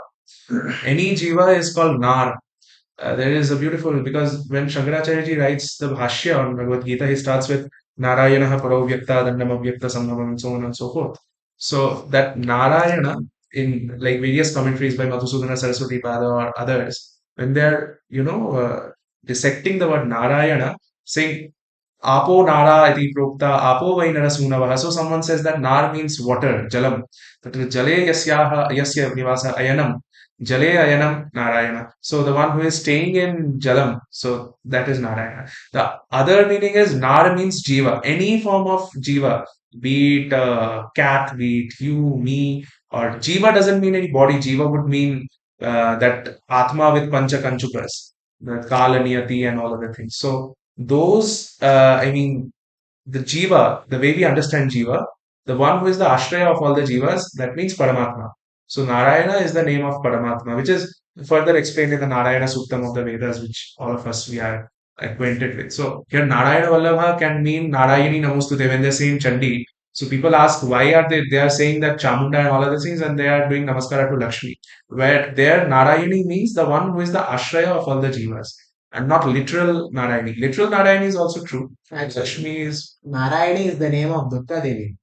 Any jiva is called Nar. There is a beautiful, because when Shankaracharya ji writes the Bhashya on Bhagavad Gita, he starts with Narayana Paro Vyakta Dandam Avyakta Samgamam and so on and so forth. So that Narayana in like various commentaries by Madhusudana Saraswati Pada or others, when they're dissecting the word Narayana, saying Apo Nara iti prokta Apo vai narasunaha. So someone says that Nar means water, Jalam. That is Jale yasya nivasa ayanam. Jale ayanam Narayana. So the one who is staying in Jalam, so that is Narayana. The other meaning is Nar means Jiva. Any form of Jiva, be it cat, be it you, me, or Jiva doesn't mean any body. Jiva would mean that Atma with Pancha Kanchukas, the Kala Niyati and all other things. So those, the Jiva, the way we understand Jiva, the one who is the Ashraya of all the Jivas, that means Paramatma. So Narayana is the name of Paramatma, which is further explained in the Narayana Suktam of the Vedas, which all of us we are acquainted with. So here Narayana Vallabha can mean Narayani Namostute when they're saying Chandi. So people ask why are they are saying that Chamunda and all other things, and they are doing Namaskara to Lakshmi. Where there Narayani means the one who is the Ashraya of all the Jivas, and not literal Narayani. Literal Narayani is also true. Lakshmi is Narayani is the name of Dutta Devi.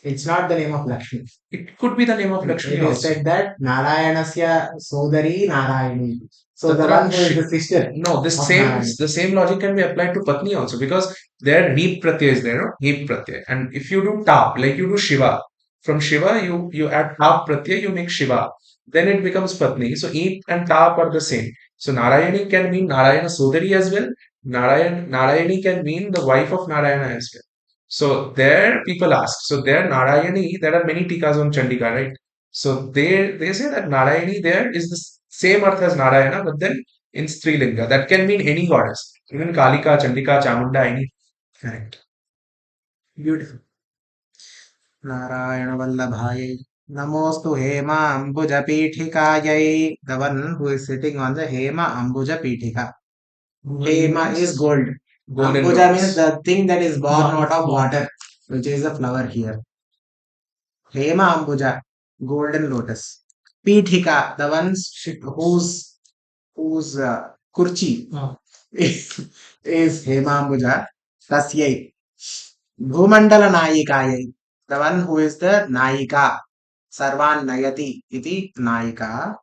It's not the name of Lakshmi. It could be the name of Lakshmi. It is said that Narayanasya Sodari Narayani. So the Tatra one who is the sister. No, Narayana. the same logic can be applied to Patni also, because there Neep Pratyay is there, no? Neep Pratyay. And if you do Tap, like you do Shiva, from Shiva you add Tap Pratyay, you make Shiva. Then it becomes Patni. So Eep and Tap are the same. So Narayani can mean Narayana Sodari as well. Narayani can mean the wife of Narayana as well. So there people ask. So there Narayani, there are many tikas on Chandika, right? So they say that Narayani there is the same earth as Narayana, but then in Strilinga. That can mean any goddess. Even Kalika, Chandika, Chamunda, any. Correct. Beautiful. Narayana Vallabhayai. Namostu Hema Ambuja Pithikayai. The one who is sitting on the Hema Ambuja Pithika. Hema is gold. Golden Ambuja lotus. means the thing that is born out of water, which is a flower here. Hema Ambuja, golden lotus. Pithika, the ones whose kurchi is Hema Ambuja. Tasyai. Bhumandala Nayikayai, the one who is the Nayika. Sarvan Nayati iti Nayika.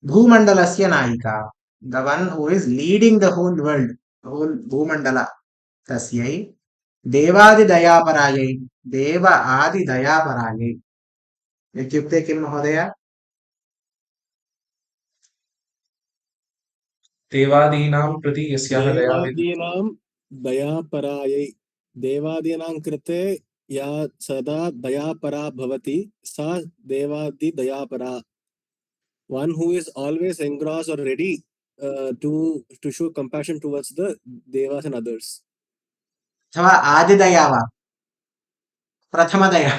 Bhumandalasya Nayika, the one who is leading the whole world, whole Bhumandala. Tasyai. Devadi Dayaparayai. Deva Adi Dayaparayai. इत्युक्ते किं महोदय? देवादीनां प्रति यस्याः दया देवादीनां दयापरायै, देवादीनां कृते या सदा दयापरा भवति सा देवादि दयापरा. One who is always engrossed or ready to show compassion towards the devas and others. अथवा आदिदया वा प्रथमदया.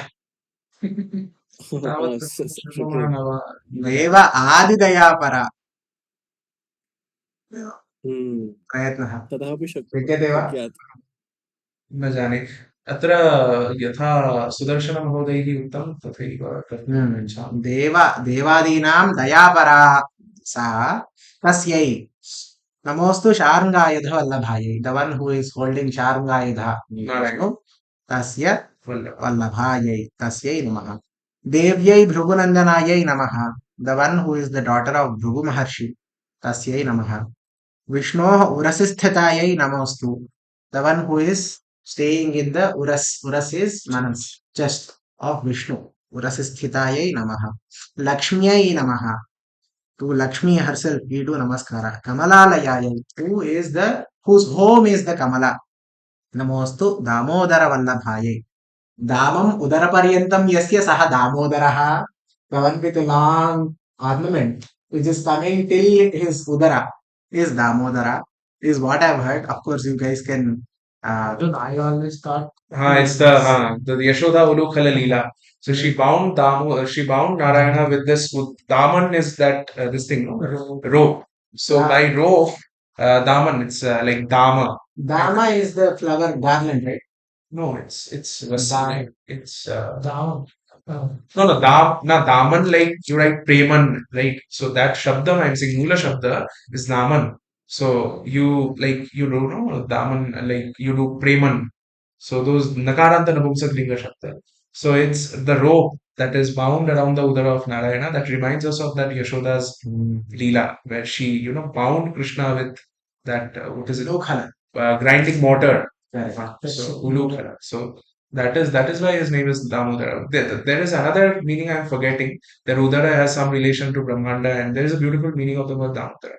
देव आदिदयापरा. प्रयत्नः तथापि विद्यते वा? न जाने. अत्र यथा सुदर्शनमहोदयैः उक्तं तथैव कर्तुम् इच्छामि. देवादीनां दयापरा सा तस्यै. नमोस्तु शार्ङ्गायुध वल्लभायै. The one who is holding शार्ङ्गायुध Narayan. तस्य वल्लभायै. तस्यै नमः. देव्यै भृगुनन्दनायै नमः. The one who is the daughter of Bhrigu Maharshi. तस्यै नमः. Vishnoh urasisthitaयै namostu. The one who is staying in the uras. Uras is Man's chest of Vishnu. Urasisthitayai namaha. Lakshmiyai namaha. To Lakshmi herself we do namaskara. Kamalayayai, whose home is the Kamala. Namostu Damodara Vallabhayai. Damam Udaraparyantam Yasya Saha Damodaraha. The one with a long ornament which is coming till his Udara is Damodara, is what I've heard. Of course, you guys can. I always thought. It's the Yashoda Ulukhala Leela. So she bound Narayana with this. Daman is that this thing, no? Rope. So by rope, Daman, it's like Dama. Dama is the flower garland, right? No, it's Dama. It's Dama. No, Daman, like you write Preman, right? So that Shabdam I'm saying, Mula Shabda is Daman. So you do know Daman, like you do Preman. So those Nakaranta Napumsak Linga Shabda. So it's the rope that is bound around the Udara of Narayana that reminds us of that Yashoda's Leela, where she, bound Krishna with that, what is it? Grinding mortar. So Ulukhala. So that is why his name is Damodara. There is another meaning I'm forgetting. That Udara has some relation to Brahmanda, and there is a beautiful meaning of the word Damodara.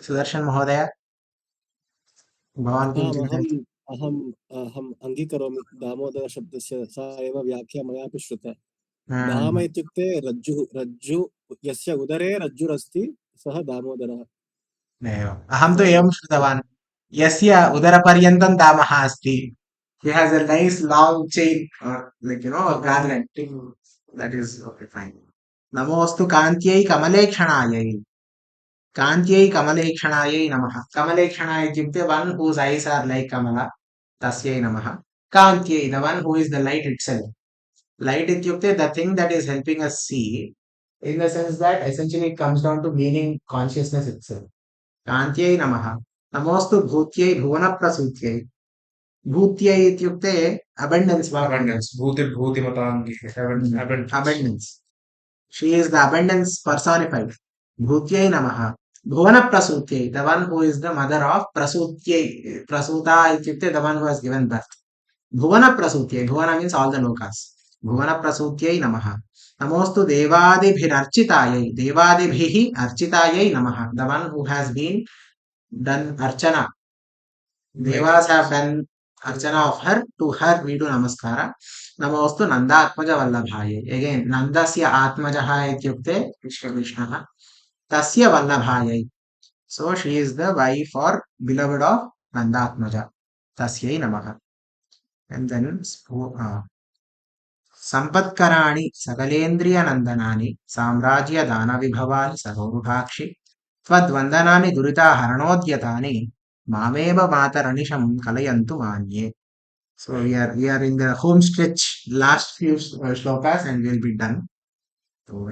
Sudarshan Mahodaya. अहम् अङ्गीकरोमि दामोदरशब्दस्य सा एव व्याख्या मयापि श्रुता. धाम इत्युक्ते रज्जु यस्य उदरे रज्जुरस्ति सः दामोदरः. अहं तु एवं श्रुतवान्, यस्य उदरपर्यन्तं दामः अस्ति. He has a nice long chain, a garland. That is okay, fine. Namostu Kantyai Kamalekshanaayai. Kantyai Kamalekshanaayai Namaha. Kamalekshana ityukte one whose eyes are like Kamala. Tasyai Namaha. Kantyai, the one who is the light itself. Light ityukte, the thing that is helping us see, in the sense that essentially it comes down to meaning consciousness itself. Kantyai Namaha. Namostu Bhutyai Bhuvana Prasutyai. Bhutyai ityukte abundance. Abundance. Bhuti Matangi. Abundance. Abundance. She is the abundance personified. Bhutyai namaha. Bhuvana Prasutyai, the one who is the mother of Prasutyai. Prasuta ityukte, the one who has given birth. Bhuvana Prasutyai. Bhuvana means all the lokas. Bhuvana Prasutyai namaha. Namostu Devadibhirarchitayai. Devadibhihi Architayai namaha. The one who has been done Archana. Devas have done Archana of her. To her we do Namaskara. Namostu Nandatmaja Vallabhaye. Again, Nandasya Atmajaha ityukte Krishna Krishna. Tasya Vallabhayai. So she is the wife or beloved of Nandatmaja. Tasyai Namaha. And then Sampatkaraani Sakalendriya Samrajya Dana Vibhavani Sarorubhakshi Twadvandanaani Durita Haranodhyatani Mameva Mataranisham Kalayantu Manye. So we are in the home stretch, last few shlokas, and we'll be done. So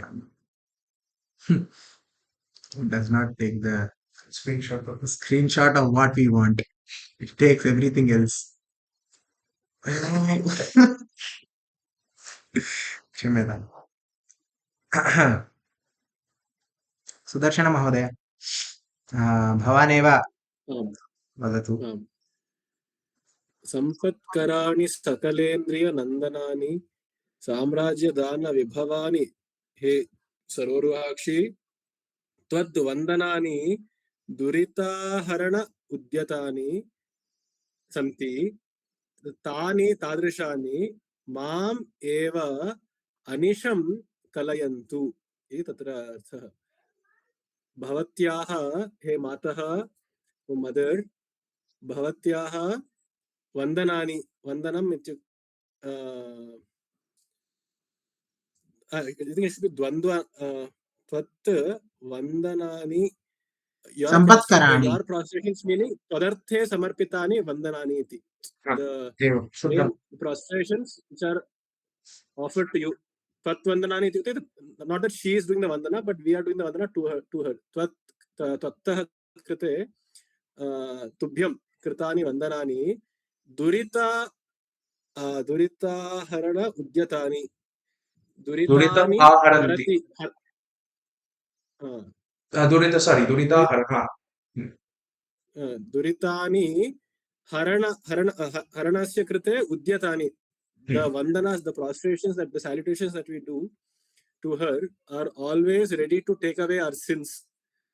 does not take the screenshot of what we want. It takes everything else. क्षम्यताम्. सुदर्शन महोदय, भवानेव आम् वदतु. आम् सम्पत्कराणि सकलेन्द्रियनन्दनानि साम्राज्यदानविभवानि हे सरोरुहाक्षि त्वद्वन्दनानि दुरिताहरण उद्यतानि सन्ति तानि तादृशानि माम् एव अनिशं कलयन्तु इति तत्र अर्थः. भवत्याः हे मातः मदर् भवत्याः वन्दनानि वन्दनम् इत्युक्ते द्वन्द्व त्वत् वन्दनानि सम्पत्कराणि. your prostrations meaning तदर्थे समर्पितानि वन्दनानि इति. The main prostrations which are offered to you. Tvat vandanani ityukte, not that she is doing the vandana, but we are doing the vandana to her. Tvattah krite tubhyam kritani vandanani durita harana udyatani. Duritam Duritani aharanti. harati. Durita harha. Duritani haranasya krite udyatani. The vandanas, the prostrations, the salutations that we do to her are always ready to take away our sins.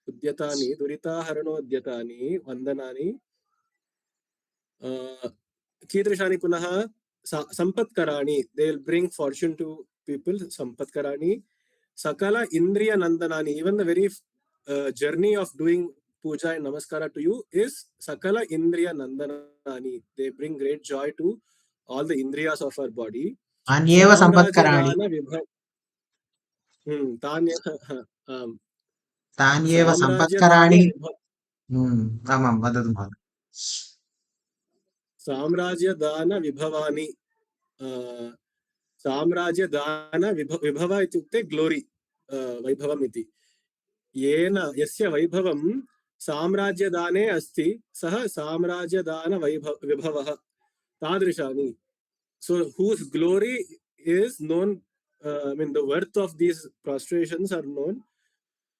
Udyatani, durita harano udyatani, vandanani. Kidrishani punaha sampatkarani. They'll bring fortune to people. Sampatkarani. Sakala indriya nandanani. Even the very journey of doing puja and namaskara to you is sakala indriya nandanani. They bring great joy to all the indriyas of our body. अन्येव सम्पत्कराणि. तान्येव सम्पत्कराणि. आमां वदतु महोदय. साम्राज्यदान विभवानि. साम्राज्यदान विभव इत्युक्ते glory, वैभवम् इति. येन यस्य वैभवं साम्राज्यदाने अस्ति सः साम्राज्यदान विभवः तादृशानि. So whose glory is known, I mean the worth of these prostrations are known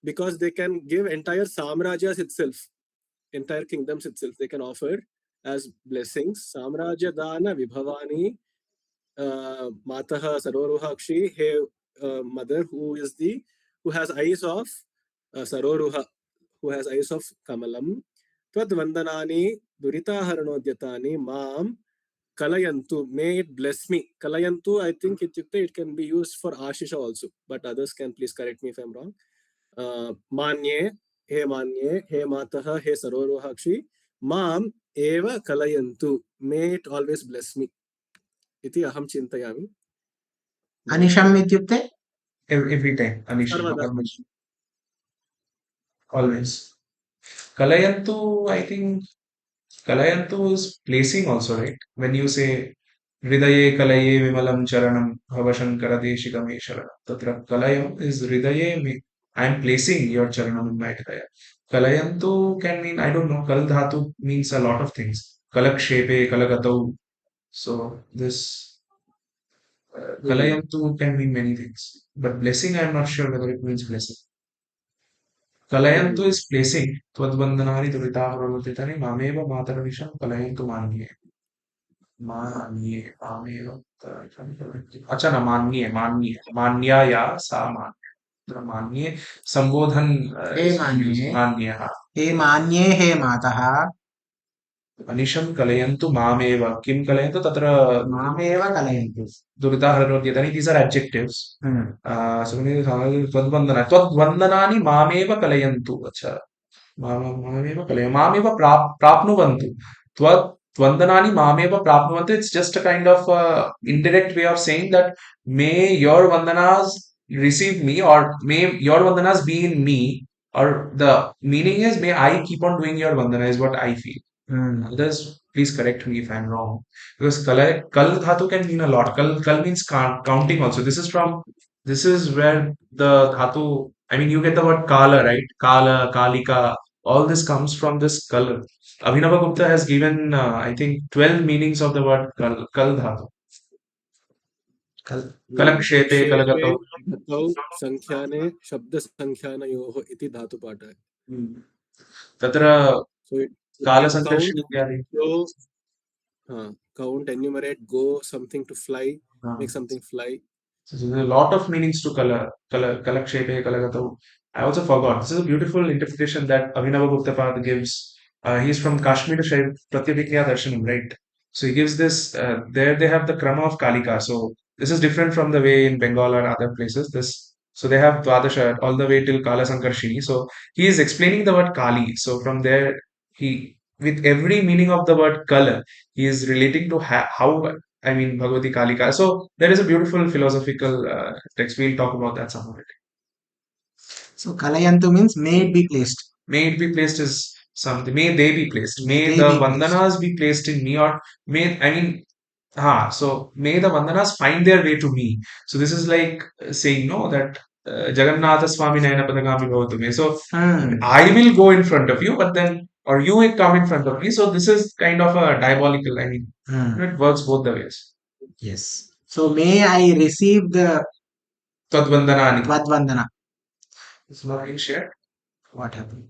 because they can give entire samrajas itself, entire kingdoms itself they can offer as blessings. Samrajya dana vibhavani. Mataha Saroruhakshi, hey mother who has eyes of Saroruha, who has eyes of Kamalam. Tvad vandanani durita haranodhyatani mam kalayantu, may it bless me. Kalayantu, I think it can be used for Ashisha also, but others can please correct me if I'm wrong. Manye, he mataha, he Saroruhakshi, mam eva kalayantu, may it always bless me. Iti aham chintayami. अनिशम् इत्युक्ते Every time. Anisha. Sarvada. Always. Kalayantu, I think Kalayantu is placing also, right? When you say Hridaye Kalaye Vimalam Charanam Bhavashankara Deshikam Esharanam. Tatra Kalayam is Hridaye. I am placing your Charanam in my Hridaya. Kalayantu can mean, I don't know, Kal Dhatu means a lot of things. Kalakshepe, Kalakatau. So this Kalayantu can mean many things. But blessing, I am not sure whether it means blessing. Kalayantu is placing. Twadvandanani duritaharavaditani mameva matarvisham kalayantu manye. Manye, mameva. अच्छा ना माननीय माननीय मान्याया सा मान्ये संबोधन हे मान्ये मान्य हाँ हे मान्ये हे मातः अनिशं कलयन्तु मामेव किं कलयन्तु तत्र मामेव कलयन्तु दुरिताहरणोद्यतनि these are adjectives Hmm. so त्वद्वन्दनानि मामेव कलयन्तु अच्छा मामेव कलय मामेव प्राप्नुवन्तु त्वद्वन्दनानि मामेव प्राप्नुवन्तु it's just a kind of indirect way of saying that may your vandanas receive me or may your vandanas be in me or the meaning is may I keep on doing your vandana is what I feel. Others, please correct me if I'm wrong. Because kal dhatu can mean a lot. Kal means counting also. This is where the dhatu, I mean, you get the word kala, right? Kala, kalika, all this comes from this kal. Abhinava Gupta has given, I think, 12 meanings of the word kal dhatu. Kalakshepe, क्षेपे kalagato. गतौ संख्याने शब्दसंख्यानयोः इति धातुपाठः. Tatra So it kala can count, sankarshana ityadi. go, count, enumerate, go, something to fly, make something fly. So there's a lot of meanings to kalakshepe, kalagato. I also forgot. This is a beautiful interpretation that Abhinava Guptapad gives. He's from Kashmir Shaib Pratyabhikya Darshanam, right? So he gives this. There they have the krama of Kalika. So this is different from the way in Bengal or other places. This so they have Dwadasha all the way till Kala Sankarshini. So he is explaining the word Kali. So from there he with every meaning of the word color he is relating to how I mean Bhagavati Kalika. So there is a beautiful philosophical text. We'll talk about that some of it. So kalayantu means may it be placed. May it be placed is something. May they be placed. May May they the be placed. vandanas be placed in me, or may I mean, so may the vandanas find their way to me. So this is like saying no that Jagannatha Swami Nayana Padagami Bhavatume. So I will go in front of you, but then or you will come in front of me. So this is kind of a diabolical. I mean, it works both the ways. Yes. So may I receive the Tadvandanani. Twadvandana. It's not being shared. What happened?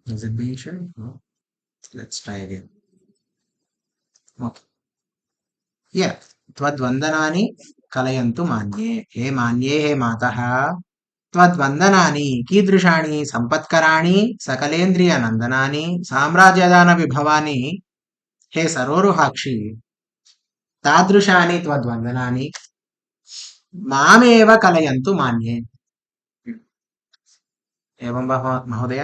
Is it being shared? No. Let's try again. Okay. Yeah. Twadvandanani kalayantu manye. He manye he matah. त्वद्वन्दनानि कीदृशानि सम्पत्कराणि सकलेन्द्रियनन्दनानि साम्राज्यदानविभवानि हे सरोरुहाक्षि तादृशानि त्वद्वन्दनानि मामेव कलयन्तु मान्ये. एवं वा महोदय?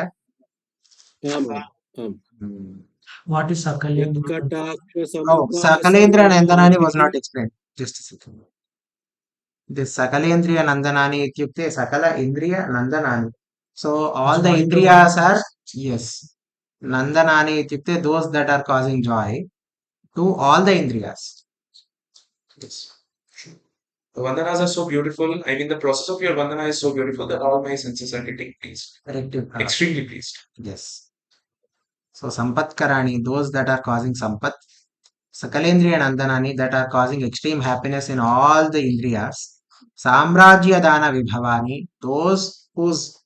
What is Sakalendra? Oh, Sakalendra Nandanani was not explained. Just a second. This Sakalendriya Nandanani ityukte Sakala Indriya Nandanani. So all the Indriyas are, yes, Nandanani ityukte those that are causing joy to all the Indriyas. Yes. The vandanas are so beautiful. I mean, the process of your vandana is so beautiful that all my senses are getting pleased. Extremely pleased. Yes. So Sampatkarani, those that are causing Sampat. Sakalendriya Nandanani, that are causing extreme happiness in all the Indriyas. Samrajya Dana Vibhavani, those whose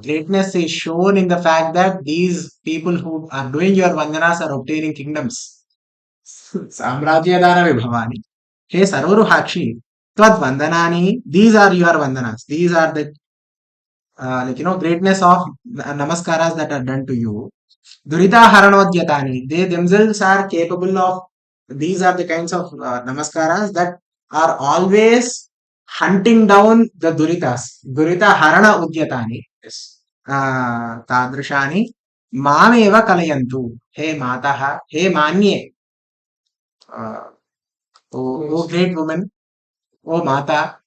greatness is shown in the fact that these people who are doing your vandanas are obtaining kingdoms. Samrajya Dana Vibhavani. Hey Saroruhakshi, Tvad Vandanani, these are your vandanas. These are the greatness of namaskaras that are done to you. Durita Haranodhyatani, they themselves are capable of, these are the kinds of namaskaras that are always hunting down the Duritas. Durita Harana Udyatani. Yes. Tadrishani Mameva Kalayantu. He Mataha, He Manye. Oh great woman, oh Mata,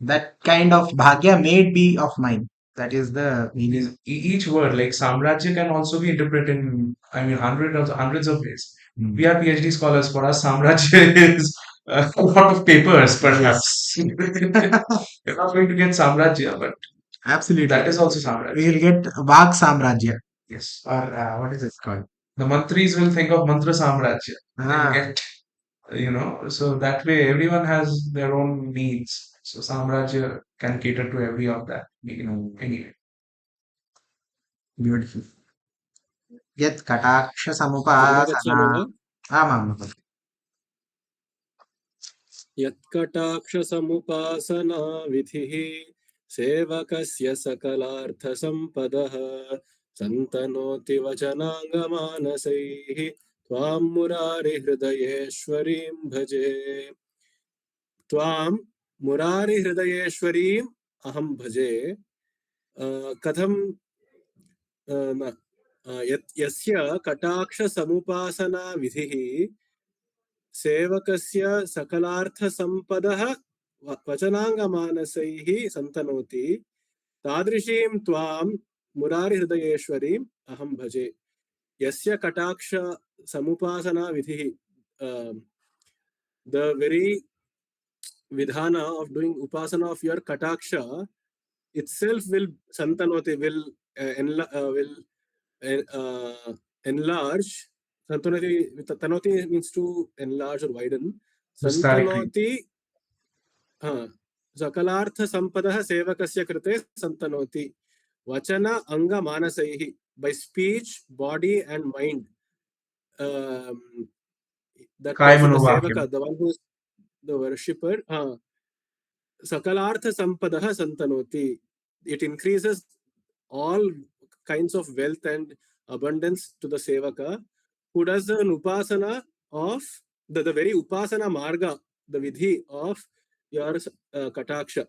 that kind of bhagya may it be of mine. That is the meaning. Each word, like Samrajya, can also be interpreted in, I mean, hundreds of ways. We are PhD scholars. For us, Samrajya is a lot of papers, perhaps. You're not going to get Samrajya, but absolutely, that is also Samrajya. We will get Vak Samrajya. Yes. Or what is it called? The mantris will think of Mantra Samrajya. Get, so that way everyone has their own needs. So Samrajya can cater to every of that, anyway. Beautiful. Yat अग्रे Katakshasamupasana. गच्छामि वा? Amam. यत्कटाक्षसमुपासना विधिः सेवकस्य सकलार्थसम्पदः सन्तनोति वचनाङ्गमानसैः त्वां मुरारिहृदयेश्वरीं भजे। त्वां मुरारिहृदयेश्वरीम् अहं भजे। कथं यस्य कटाक्षसमुपासना विधिः सेवकस्य सकलार्थसम्पदः वचनाङ्गमानसैः सन्तनोति तादृशीं त्वां मुरारिहृदयेश्वरीम् अहं भजे। यस्य कटाक्ष समुपासना विधिः, the very vidhana of doing upasana of your kataksha itself will santanoti, will enlarge. Tanoti means to enlarge or widen. Santanoti sakalartha sampadah sevakasya krite santanoti vachana anga manasaihi, by speech, body and mind. That person, the sevaka, the one who is the worshipper, sakalartha sampadah santanoti, it increases all kinds of wealth and abundance to the sevaka who does an upasana of the very upasana marga, the vidhi of your kataksha.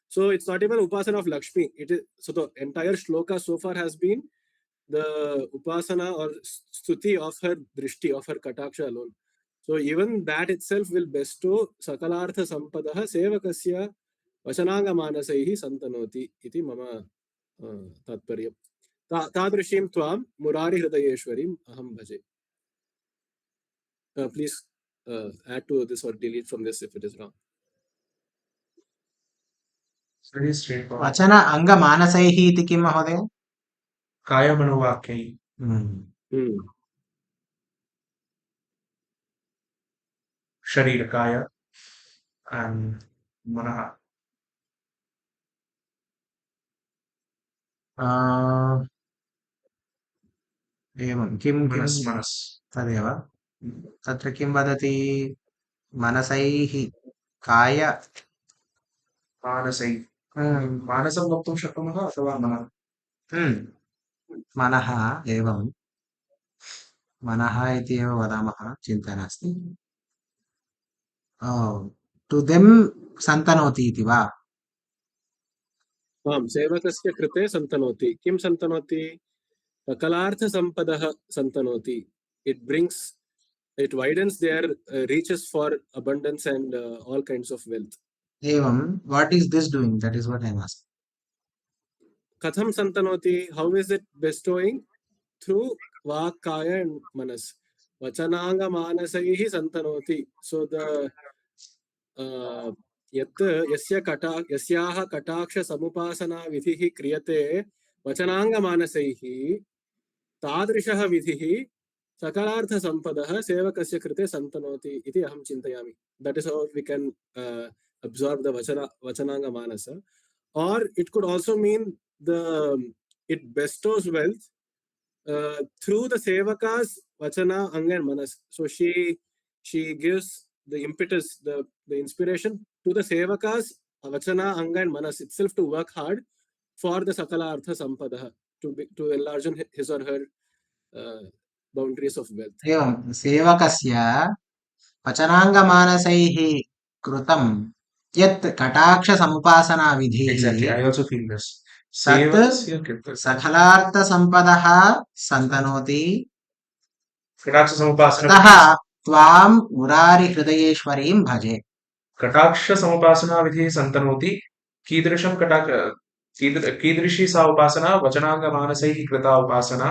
So it's not even upasana of Lakshmi. It is, so the entire shloka so far has been the upasana or stuti of her drishti, of her kataksha alone. So even that itself will bestow sakalartha sampadah sevakasya vachananga manasaihi santanoti iti mama tatparyam. तादृशीं त्वां मुरारिहृदयेश्वरीम् अहं भजे. Please add to this or delete from this if it is wrong. Very straightforward. Vachana anga manasaihi iti kim mahoday? Kayamanovakyai. Sharira kaya and manaha. एवं किं Manas. तदेव तत्र किं वदति मनसैः काय मानसै मानसं वक्तुं शक्नुमः अथवा मनः मनः एवं मनः इति एव वदामः, चिन्ता नास्ति. टु देम् सन्तनोति इति वा? आम्, सेवकस्य कृते सन्तनोति. किं सन्तनोति? सकलार्थसम्पदः सन्तनोति. It widens their reaches for abundance and all kinds of wealth. Evam, what is this doing? That is what I am asking. Katham santanoti, how is it bestowing? Through vak, kaya and manas. Vachananga manasaihi santanoti. So the यस्याः कटाक्ष समुपासना विधिः क्रियते वचनांग मानसैः तादृशः विधिः सकलार्थ संपदः सेवकस्य कृते सन्तनोति इति अहं चिन्तयामि. That is how we can absorb the vachananga manasa. Or it could also mean it bestows wealth through the sevaka's vachana, anga and manas. So she gives the impetus, the inspiration to the sevaka's vachana, anga and manas itself to work hard for the sakala artha sampada, to enlarge his or her boundaries of wealth. एवं सेवकस्य वचनाङ्गमानसैः कृतं यत् कटाक्षसमुपासनाविधिः Exactly, I also feel this. तत् सकलार्थसम्पदः सन्तनोति. अतः त्वां मुरारिहृदयेश्वरीं भजे. कटाक्षसमुपासनाविधिः सन्तनोति. कीदृशी सा उपासना? वचनाङ्गमानसैः कृता उपासना.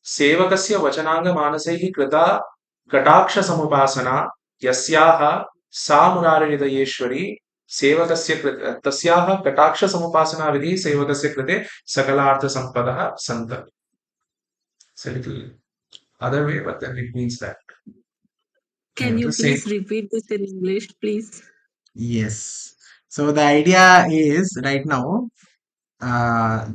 सेवकस्य वचनाङ्गमानसैः कृता कटाक्षसमुपासना यस्याः सा मुरारिहृदयेश्वरी सेवकस्य कृते, तस्याः कटाक्षसमुपासनाविधिः सेवकस्य कृते सकलार्थसम्पदः सन्तति. It's a little other way, but then it means that. Can you please repeat this in English, please? Yes. So the idea is right now,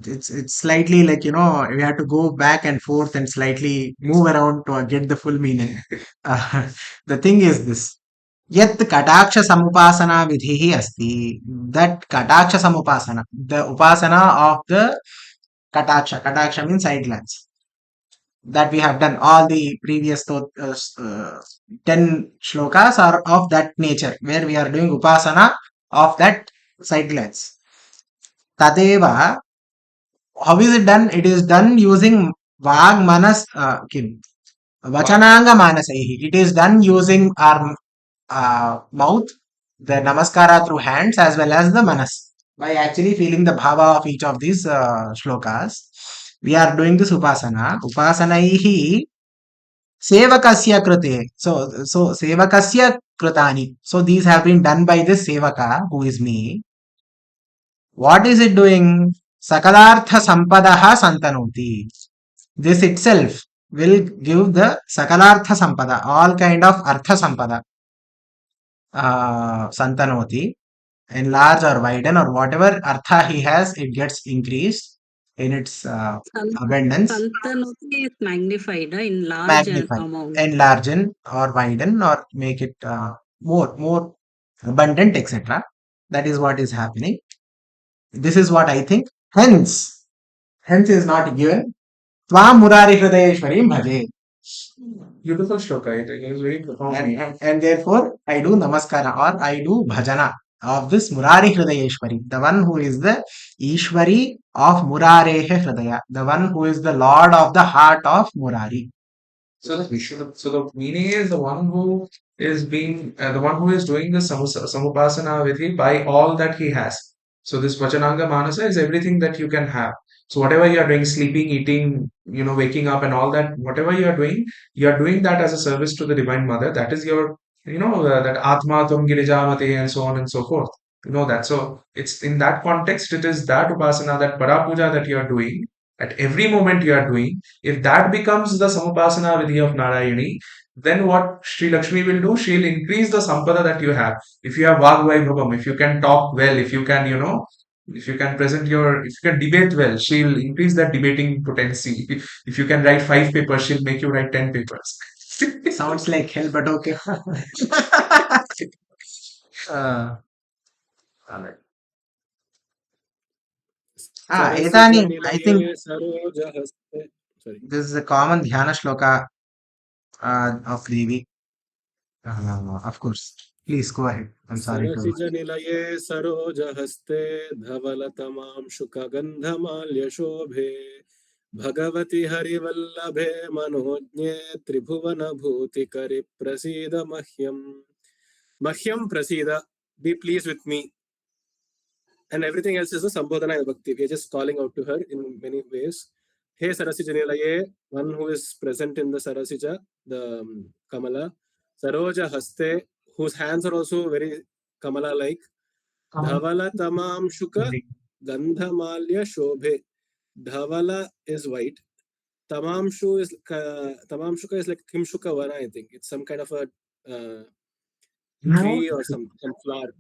it's slightly like, we have to go back and forth and slightly move around to get the full meaning. Uh, the thing is this. Yet Kataksha Samupasana Vidhihi Asti. That Kataksha Samupasana, the Upasana of the Kataksha. Kataksha means side glance. That we have done. All the previous 10 shlokas are of that nature, where we are doing Upasana of that side glance. Tadeva, how is it done? It is done using Vag Manas Kim. Vachananga Manasaihi. It is done using our mouth, the namaskara through hands, as well as the manas. By actually feeling the bhava of each of these shlokas, we are doing this upasana. Upasanaihi sevakasya krute. So sevakasya krutani. So these have been done by this sevaka, who is me. What is it doing? Sakalartha sampadaha santanoti. This itself will give the sakalartha sampada, all kind of artha sampada. Santanoti, enlarge or widen or whatever artha he has, it gets increased in its abundance, Santanoti is magnified in large magnify, amount. enlargen or widen or make it more abundant, etc. That is what is happening. This is what I think. Hence is not given. Tvam Murari Hridayeshwarim Bhaje. Beautiful shloka. It is very profound. And therefore, I do namaskara or I do bhajana of this Murari Hridayeshwari, the one who is the Ishwari of Murarehe Hridaya, the one who is the Lord of the heart of Murari. So the meaning is the one who is doing the samupasana vidhi by all that he has. So this Vachananga Manasa is everything that you can have. So whatever you are doing, sleeping, eating, waking up and all that, whatever you are doing that as a service to the Divine Mother. That is your, that Atma Tum Girijamate and so on and so forth. You know that. So it's in that context, it is that upasana, that para puja that you are doing at every moment you are doing. If that becomes the Samupasana Vidhi of Narayani, then what Sri Lakshmi will do? She'll increase the sampada that you have. If you have Vagvaibhavam, if you can talk well, if you can, if you can if you can debate well, she'll increase that debating potency. If you can write 5 papers, she'll make you write 10 papers. Sounds like hell, but okay. Alright. Etani, I think Sarasija Sarojahaste. Sorry. this is a common dhyana shloka of Devi. Of course. Please go ahead. I'm sorry to. सरसिजनिलये सरोजहस्ते धवलतमां शुकगन्धमाल्यशोभे भगवति हरिवल्लभे मनोज्ञे त्रिभुवनभूतिकरि प्रसीद मह्यम्. Mahyam prasida, be pleased with me. And everything else is a Sambodhana Bhakti. We are just calling out to her in many ways. Hey Sarasija Nilaye, one who is present in the Sarasija, the Kamala. Saroja Haste, whose hands are also very Kamala-like. Dhavala Tamam Shuka Gandhamalya Shobhe. Dhavala is white. Tamam Shuka is like Kimshuka Vana, I think. It's some kind of a tree or some flower.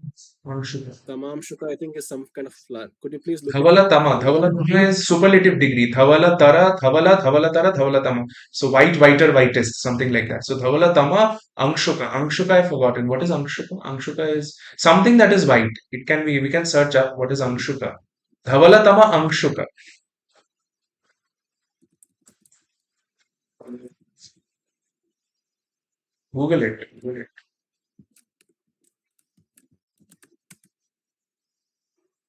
Tamam Shuka, I think, is some kind of flower. Could you please look Dhavala Tama. Dhavala Tama is superlative degree. Dhavala Tara, Dhavala Tara, Dhavala Tama. So whiter, whitest, something like that. So Dhavala Tama, Angshuka. Angshuka, I've forgotten. What is Angshuka? Angshuka is something that is white. It can be, we can search up what is Angshuka. Dhavala Tama, Angshuka. Google it. Google it.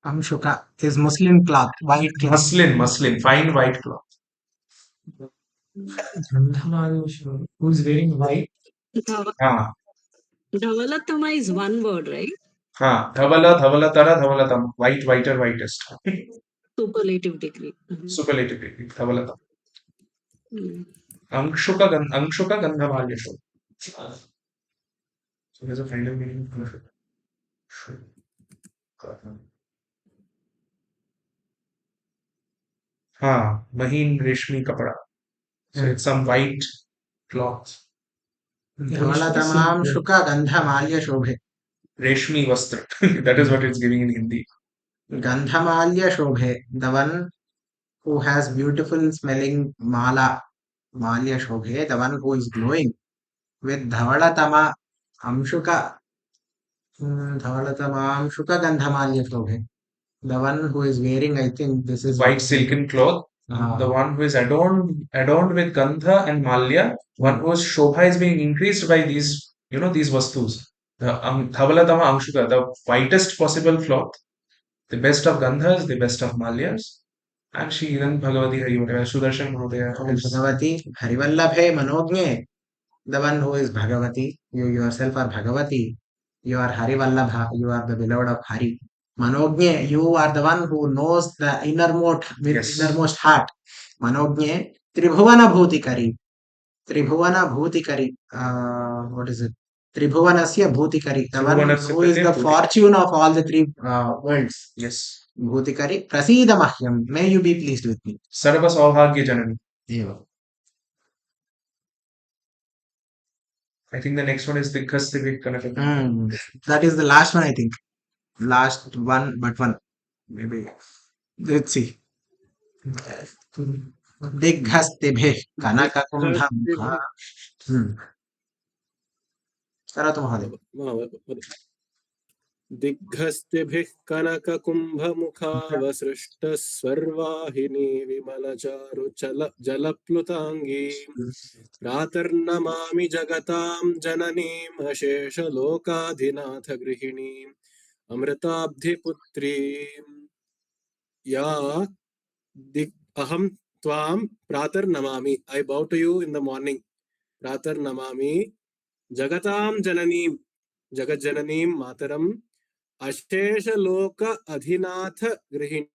Amshuka is muslin cloth, white cloth. Muslin, fine white cloth. Who's wearing white? Ah, Dhavalatama is one word, right? Dhavala Tara, Dhavala Tama. Whiter, whitest. Superlative degree. Superlative degree. Dhavala Tama. Mm. Angshuka Gandhamalya Shobhe. So there's a final meaning of it. Mahin Reshmi Kapada. So it's some white cloth. Dhvala tamam shuka gandha malya shobhe. Reshmi Vastra. That is what it's giving in Hindi. Gandhamalya Shobhe, the one who has beautiful smelling mala, Malya Shobhe, the one who is glowing with Dhavalatama Amshuka, Dhavalatama Amshuka Gandhamalya Shobhe. The one who is wearing, I think this is White silken cloth. Ah. The one who is adorned with Gandha and Malya, one whose Shobha is being increased by these, these vastus. The Dhavalatama Amshuka, the whitest possible cloth, the best of Gandhas, the best of Malyas. And she then Bhagavati Hari Sudarshan Mahodaya is Bhagavati Harivallabhe Manogne, the one who is Bhagavati. You yourself are Bhagavati. You are Harivallabha. You are the beloved of Hari. Manogne, you are the one who knows the innermost with Yes. innermost heart. Manogne Tribhuvana Bhutikari. Tribhuvana Bhutikari. What is it? Tribhuvanasya Bhutikari. The one Tribhuvanasya who is the Bhutikari. fortune of all the three worlds. Yes. Bhutikari. Prasida Mahyam. May you be pleased with me. Sarva Saubhagya Janani. Yeah. I think the next one is Dighas Divik Kanakadhara. That is the last one, I think. Last one, but one. Maybe. Let's see. दिग्घस्तिभिः कनककुम्भमुखा करोतु महोदय दिग्घस्तिभिः कनककुम्भमुखावसृष्टस्वर्वाहिनी विमलचारुजलप्लुताङ्गी प्रातर्नमामि जगतां जननीम् अशेषलोकाधिनाथगृहिणीम् अमृताब्धिपुत्रीम् या अहं त्वां प्रातर्नमामि I bow to you in the morning. प्रातर्नमामि जगतां जननीं जगज्जननीं मातरम् Ashesha Adhinath Grihini.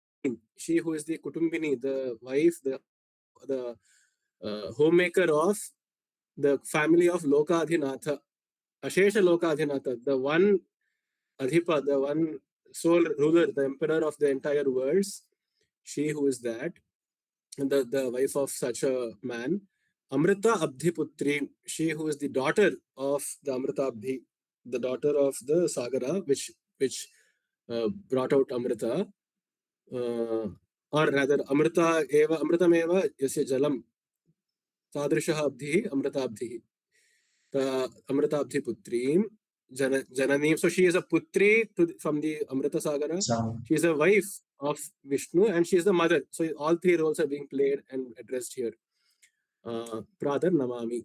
She who is the Kutumbini, the wife, the homemaker of the family of Loka Adhinatha. Ashesha Loka Adhinatha, the one Adhipa, the one sole ruler, the emperor of the entire world. She who is that, the wife of such a man. Amrita Abdhi Putri, she who is the daughter of the Amrita Abdhi, the daughter of the Sagara, which brought out Amrita, or rather Amritam eva yasya jalam tadrishaha abdhi Amritabdhi. Amritabdhi putrim jananim. So she is a putri from the Amrita Sagara. She is a wife of Vishnu and she is the mother. So all three roles are being played and addressed here. Pradar namami.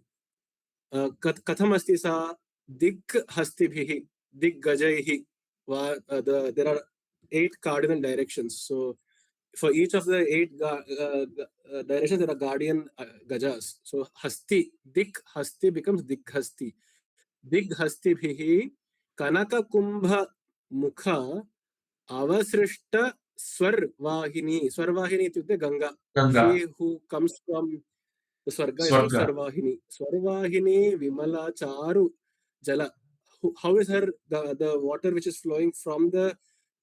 Katham asti sa dig hastibhihi, dig gajaihi. There are 8 cardinal directions. So for each of the 8 directions, there are guardian gajas. So hasti, dig hasti becomes dig hasti. Dig hasti bhihi kanaka kumbha mukha avasrishta swarvahini. Swarvahini is Ganga. She who comes from the Swarga is called Swarvahini. Swarvahini Vimala Charu Jala. How is her the water which is flowing from the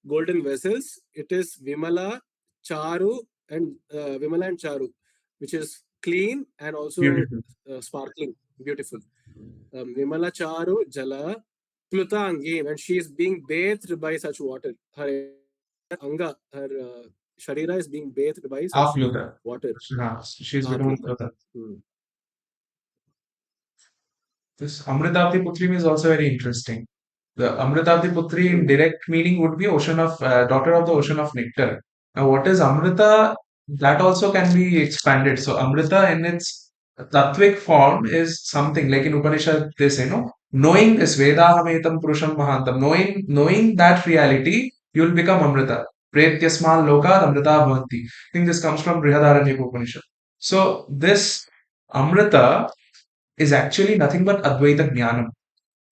golden vessels? It is Vimala Charu and Charu, which is clean and also sparkling, beautiful. Vimala Charu Jala Plutangi, and she is being bathed by such water. Her anga, her Sharira is being bathed by such water. She's becoming Pluta. This Amritabdi Putri is also very interesting. The Amritabdi Putri in direct meaning would be ocean of daughter of the ocean of nectar. Now, what is Amrita? That also can be expanded. So, Amrita in its tattvic form is something like in Upanishad, they say, knowing this Vedahametam Purusham Mahantam, knowing that reality, you will become Amrita. Pretyasmal Lokad Amrita Bhavanti. I think this comes from Brihadaranyaka Upanishad. So, this Amrita is actually nothing but Advaita Jnanam.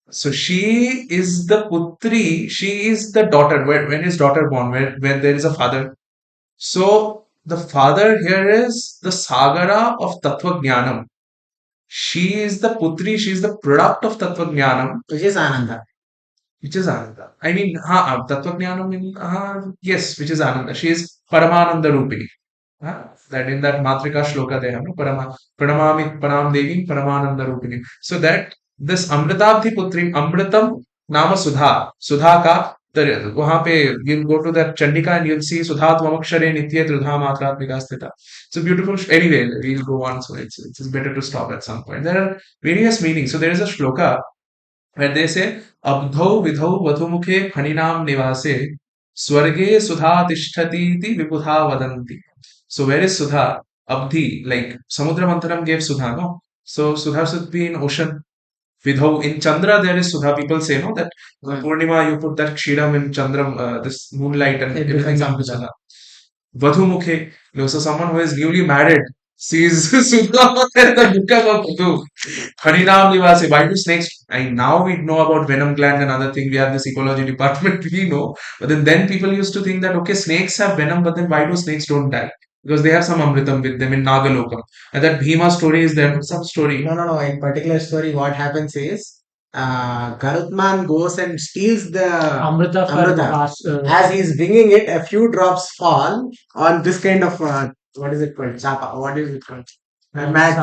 So she is the Putri, she is the daughter. When is daughter born? When there is a father. So the father here is the Sagara of Tattva Jnanam. She is the Putri, she is the product of Tattva Jnanam. Which is Ananda. Which is Ananda. I mean, Tattva Jnanam, yes, which is Ananda. She is Paramananda Rupini. That in that Matrika Shloka they have, Pranamami Param Devi Paramananda Rupini. So that this Amritabdhi Putri, Amritam Nama Sudha. Sudha ka वहां पे you'll go to that Chandika and you'll see Sudha Tvamakshare Nitya Trudha Matratmika Sthita. It's a beautiful, anyway, we'll go on. So it's better to stop at some point. There are various meanings. So there is a shloka where they say, Abdho Vidho Vadhumukhe Phaninam Nivase Swarge Sudha Tishtati Ti Vibudha Vadanti. So where is Sudha? Abdhi, like Samudra Mantaram gave Sudha, no? So Sudha should be in ocean. Vidho, in Chandra there is Sudha. People say, no, that Purnima you put that Kshiram in Chandram, this moonlight and It everything becomes comes Amrita. Sudha. Vadhumukhe, so someone who is newly married sees Sudha and the Mukha of Vadhu. Harinam Nivase, why do snakes? And now we know about venom gland and other thing. We have this ecology department, we know. But then people used to think that, okay, snakes have venom, but then why do snakes don't die? Because they have some Amritam with them in Nagalokam. And that Bhima story is there, some story. No. In particular story, what happens is, Garutman goes and steals the Amrita for Amrita. As he is bringing it, a few drops fall on this kind of what is it called? Chapa. What is it called? A mat.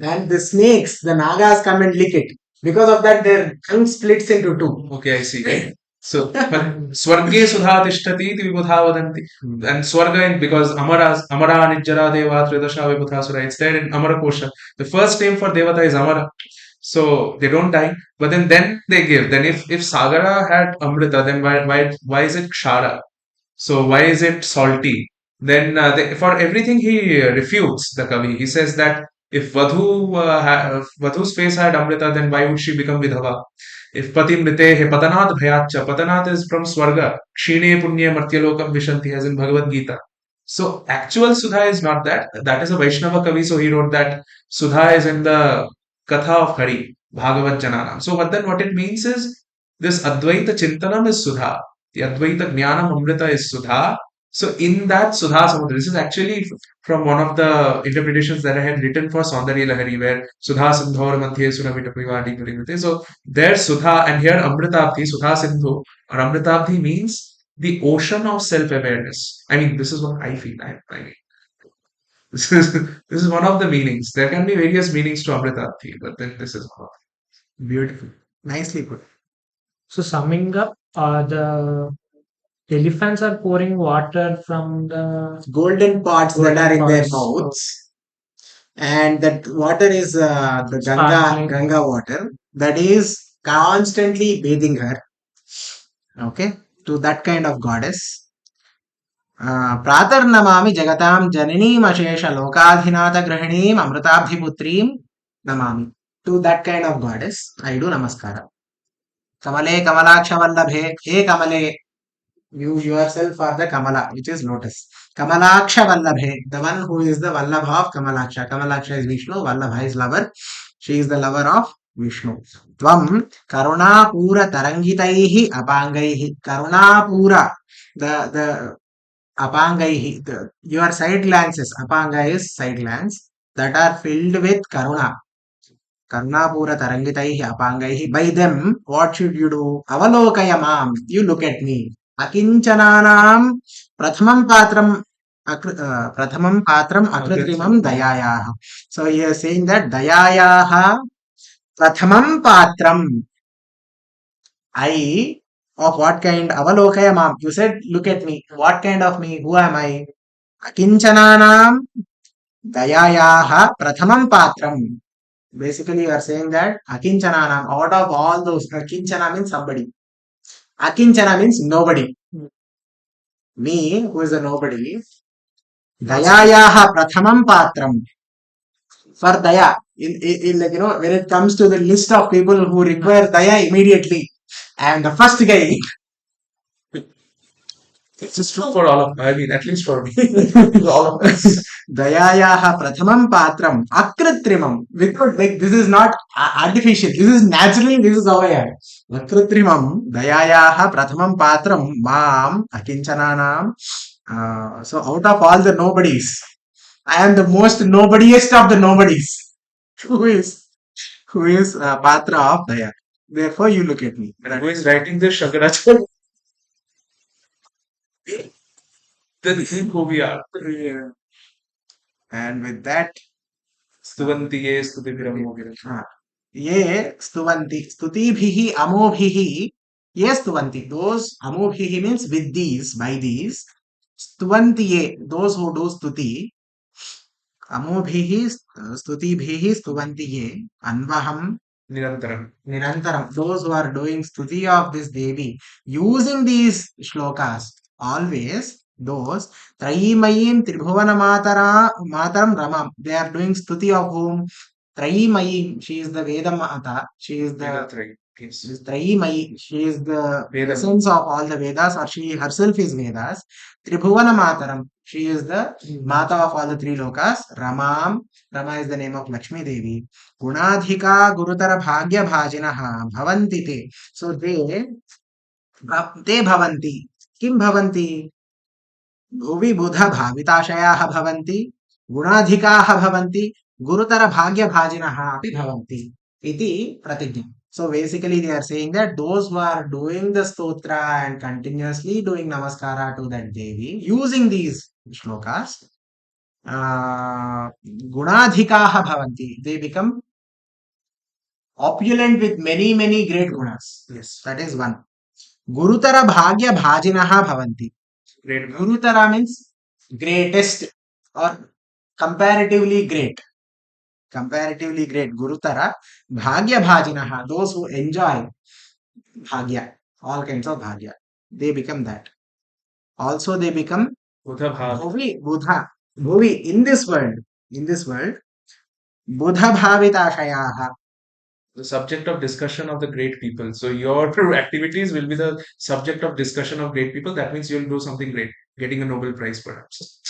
And the snakes, the Nagas come and lick it. Because of that, their tongue splits into two. Okay, I see. So, Swarge Sudha Tishtati Iti Vibudha Vadanti. And Swarga, because Amara Nijjara Deva Tridasha Vibhuthasura, it's there in Amara Kosha. The first name for Devata is Amara. So they don't die. But then they give. Then if Sagara had Amrita, then why is it Kshara? So why is it salty? Then for everything he refutes the Kavi. He says that if Vadhu's face had Amrita, then why would she become Vidhava? If Pati Mritehe Patanat Bhayacha, Patanat is from Swarga, Kshine Punye Martyalokam Vishanti, as in Bhagavad Gita. So actual Sudha is not that. That is a Vaishnava Kavi, so he wrote that Sudha is in the Katha of Hari, Bhagavat Jananam. So what it means is this Advaita Chintanam is Sudha. The Advaita Jnanam Amrita is Sudha. So in that Sudha Samudra, this is actually from one of the interpretations that I had written for Saundarya Lahari, where Sudha Sindhor Madhye Sunamita Privadi Purivate. So there's Sudha, and here Amritabdhi, Sudha Sindhu, or Amritabdhi means the ocean of self-awareness. I mean, this is what I feel. I mean, this is one of the meanings. There can be various meanings to Amritabdhi, but then this is one of them. Beautiful. Nicely put. So summing up, the elephants are pouring water from the Golden pots that golden are in their pots. mouths. And that water is the Sparkling. Ganga water that is constantly bathing her. Okay, to that kind of goddess. Pratarnamami jagatam janineem ashesha lokadhinata grahineem amritabdhiputreem namami. To that kind of goddess, I do namaskara. Kamale kamalaksha vallabhe, he kamale, you yourself are the Kamala, which is lotus. Kamalaksha Vallabhe, the one who is the Vallabha of Kamalaksha. Kamalaksha is Vishnu, Vallabha is lover. She is the lover of Vishnu. Tvam Karuna Pura Tarangitaihi Apangaihi. Karuna Pura, the Apangaihi, your side glances, Apanga is side glance, that are filled with Karuna. Karnapura Tarangitaihi Apangaihi. By them, what should you do? Avalokayamam. You look at me. Akinchananam Prathamam Patram Akritrimam Dayayaha. So he is saying that Dayayaha Prathamam Patram. I of what kind? Avalokayamam. You said, look at me. What kind of me? Who am I? Akinchananam Dayayaha Prathamam Patram. Basically, you are saying that Akinchananam, out of all those, Akinchana means somebody. Akinchana means nobody. Me, who is a nobody, Dayayaha Prathamam Patram. For Daya, in like, when it comes to the list of people who require Daya immediately, I am the first guy. This is true for all of, I mean, at least for me, all of us. Dayayaha Prathamam Patram Akritrimam. Without, like, this is not artificial. This is natural. This is how I am. Akritrimam Dayayaha Prathamam Patram Mam Akinchananam. So out of all the nobodies, I am the most nobodiest of the nobodies. Who is Patra of Daya. Therefore, you look at me. And who is writing this Shankaracharya? Then think who we are. Yeah. And with that, Stuvantiye Stutiviram Mogiram. Ye stuvanti. Stutibhihi amobhihi. Ye stuvanti. Those amobhihi means with these, by these. Stuvanti ye. Those who do stuti. Amobhihi stutibhihi stuvanti ye. Anvaham Nirantaram. Nirantaram. Those who are doing stuti of this Devi using these shlokas. Always those Trayimayim Tribhuvana Mataram Ramam. They are doing stuti of whom? Trayimayim. She is the Veda Mata. She is the Vedatrayi. Yes. She is Trayimayi. She is the Veda. essence of all the Vedas, or she herself is Vedas. Tribhuvana Mataram. She is the Mata of all the three lokas. Ramam. Rama is the name of Lakshmi Devi. Gunadhika Gurutara Bhagya Bhajinaha Bhavanti te. So they bhavanti. Kim bhavanti? भुवि बुध भाविताशयाः भवन्ति गुणाधिकाः भवन्ति गुरुतरभाग्यभाजिनः अपि भवन्ति इति प्रतिज्ञा. So basically they are saying that those who are doing the stotra and continuously doing namaskara to that Devi using these shlokas, gunadhikaah bhavanti. They become opulent with many great gunas. Yes, that is one. Gurutara bhagya bhajinaha bhavanti. Great. Gurutara means greatest or comparatively great. Comparatively great. Gurutara bhagya bhajinaha. Those who enjoy bhagya, all kinds of bhagya, they become that. Also, they become Buddha Bhav. bhuvi, buddha, bhuvi in this world. In this world, buddha bhavitashayaha. The subject of discussion of the great people. So your activities will be the subject of discussion of great people. That means you'll do something great, getting a Nobel Prize perhaps.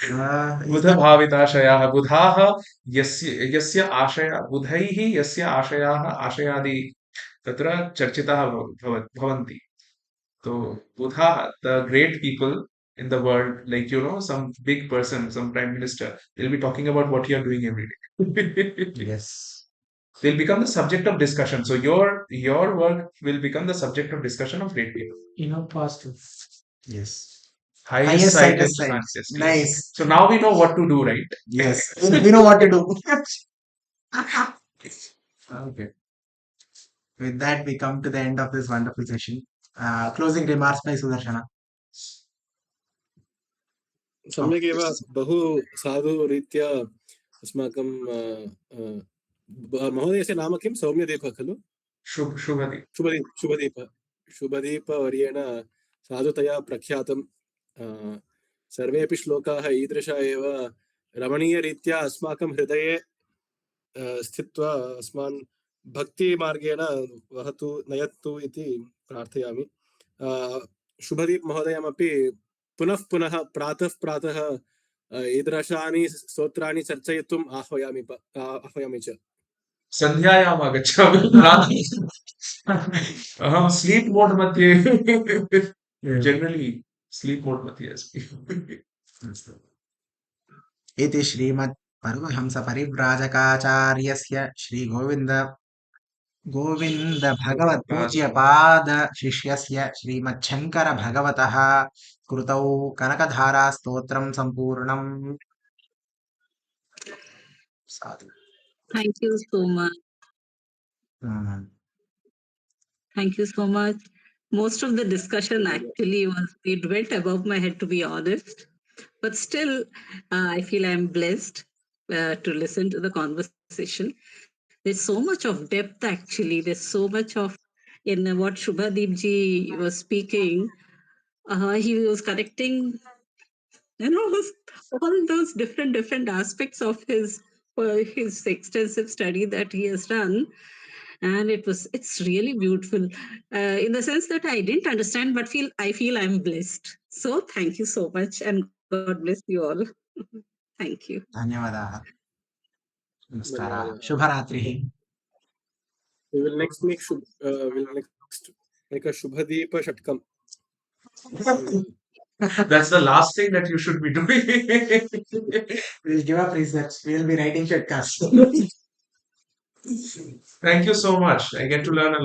Buddha bhavitashayah buddhaha yasya ashaya buddhaihi yasya ashayah ashayadi tatra charchitaha bhavanti. So buddha, the great people in the world, like some big person, some prime minister, they'll be talking about what you are doing every day. Yes. They'll become the subject of discussion. So your work will become the subject of discussion of great people. Positive. Yes. Highest Highest scientist. science. Nice. So now we know what to do, right? Yes. We know what to do. Okay. With that, we come to the end of this wonderful session. Closing remarks by Sudarshana. सम्यगेव बहु साधुरीत्या अस्माकं महोदयस्य नाम किं? सौम्यदीपः खलु? शुभदीपवर्येण साधुतया प्रख्यातं. सर्वेपि श्लोकाः ईदृशा एव रमणीयरीत्या अस्माकं हृदये स्थित्वा अस्मान् भक्तिमार्गेण वहतु नयतु इति प्रार्थयामि. शुभदीप महोदयमपि पुनः प्रातः ईदृशानि स्तोत्राणि चर्चयितुम् आह्वयामि च. सन्ध्यायाम् आगच्छामि. अहं स्लीप् मोड् मध्ये जनरली स्लीप् मोड् मध्ये अस्मि. इति श्रीमद् परमहंस परिव्राजकाचार्यस्य श्री गोविन्द भगवत् पूज्य पाद शिष्यस्य श्रीमच्छङ्कर भगवतः कृतौ कनकधारा स्तोत्रं सम्पूर्णम्. साधु. Thank you so much. Thank you so much. Most of the discussion actually it went above my head, to be honest. But still, I feel I'm blessed to listen to the conversation. There's so much of depth, actually. There's so much of, in what Shubhadeep ji was speaking, he was connecting, all those different aspects of his extensive study that he has done. And it's really beautiful in the sense that I didn't understand, but I feel I'm blessed. So thank you so much, and God bless you all. Thank you. धन्यवादाः. नमस्कारः. शुभरात्रिः. We will next make a Shubhadeepa Shatkam. That's the last thing that you should be doing. We'll give up research. We'll be writing shortcuts. Thank you so much. I get to learn a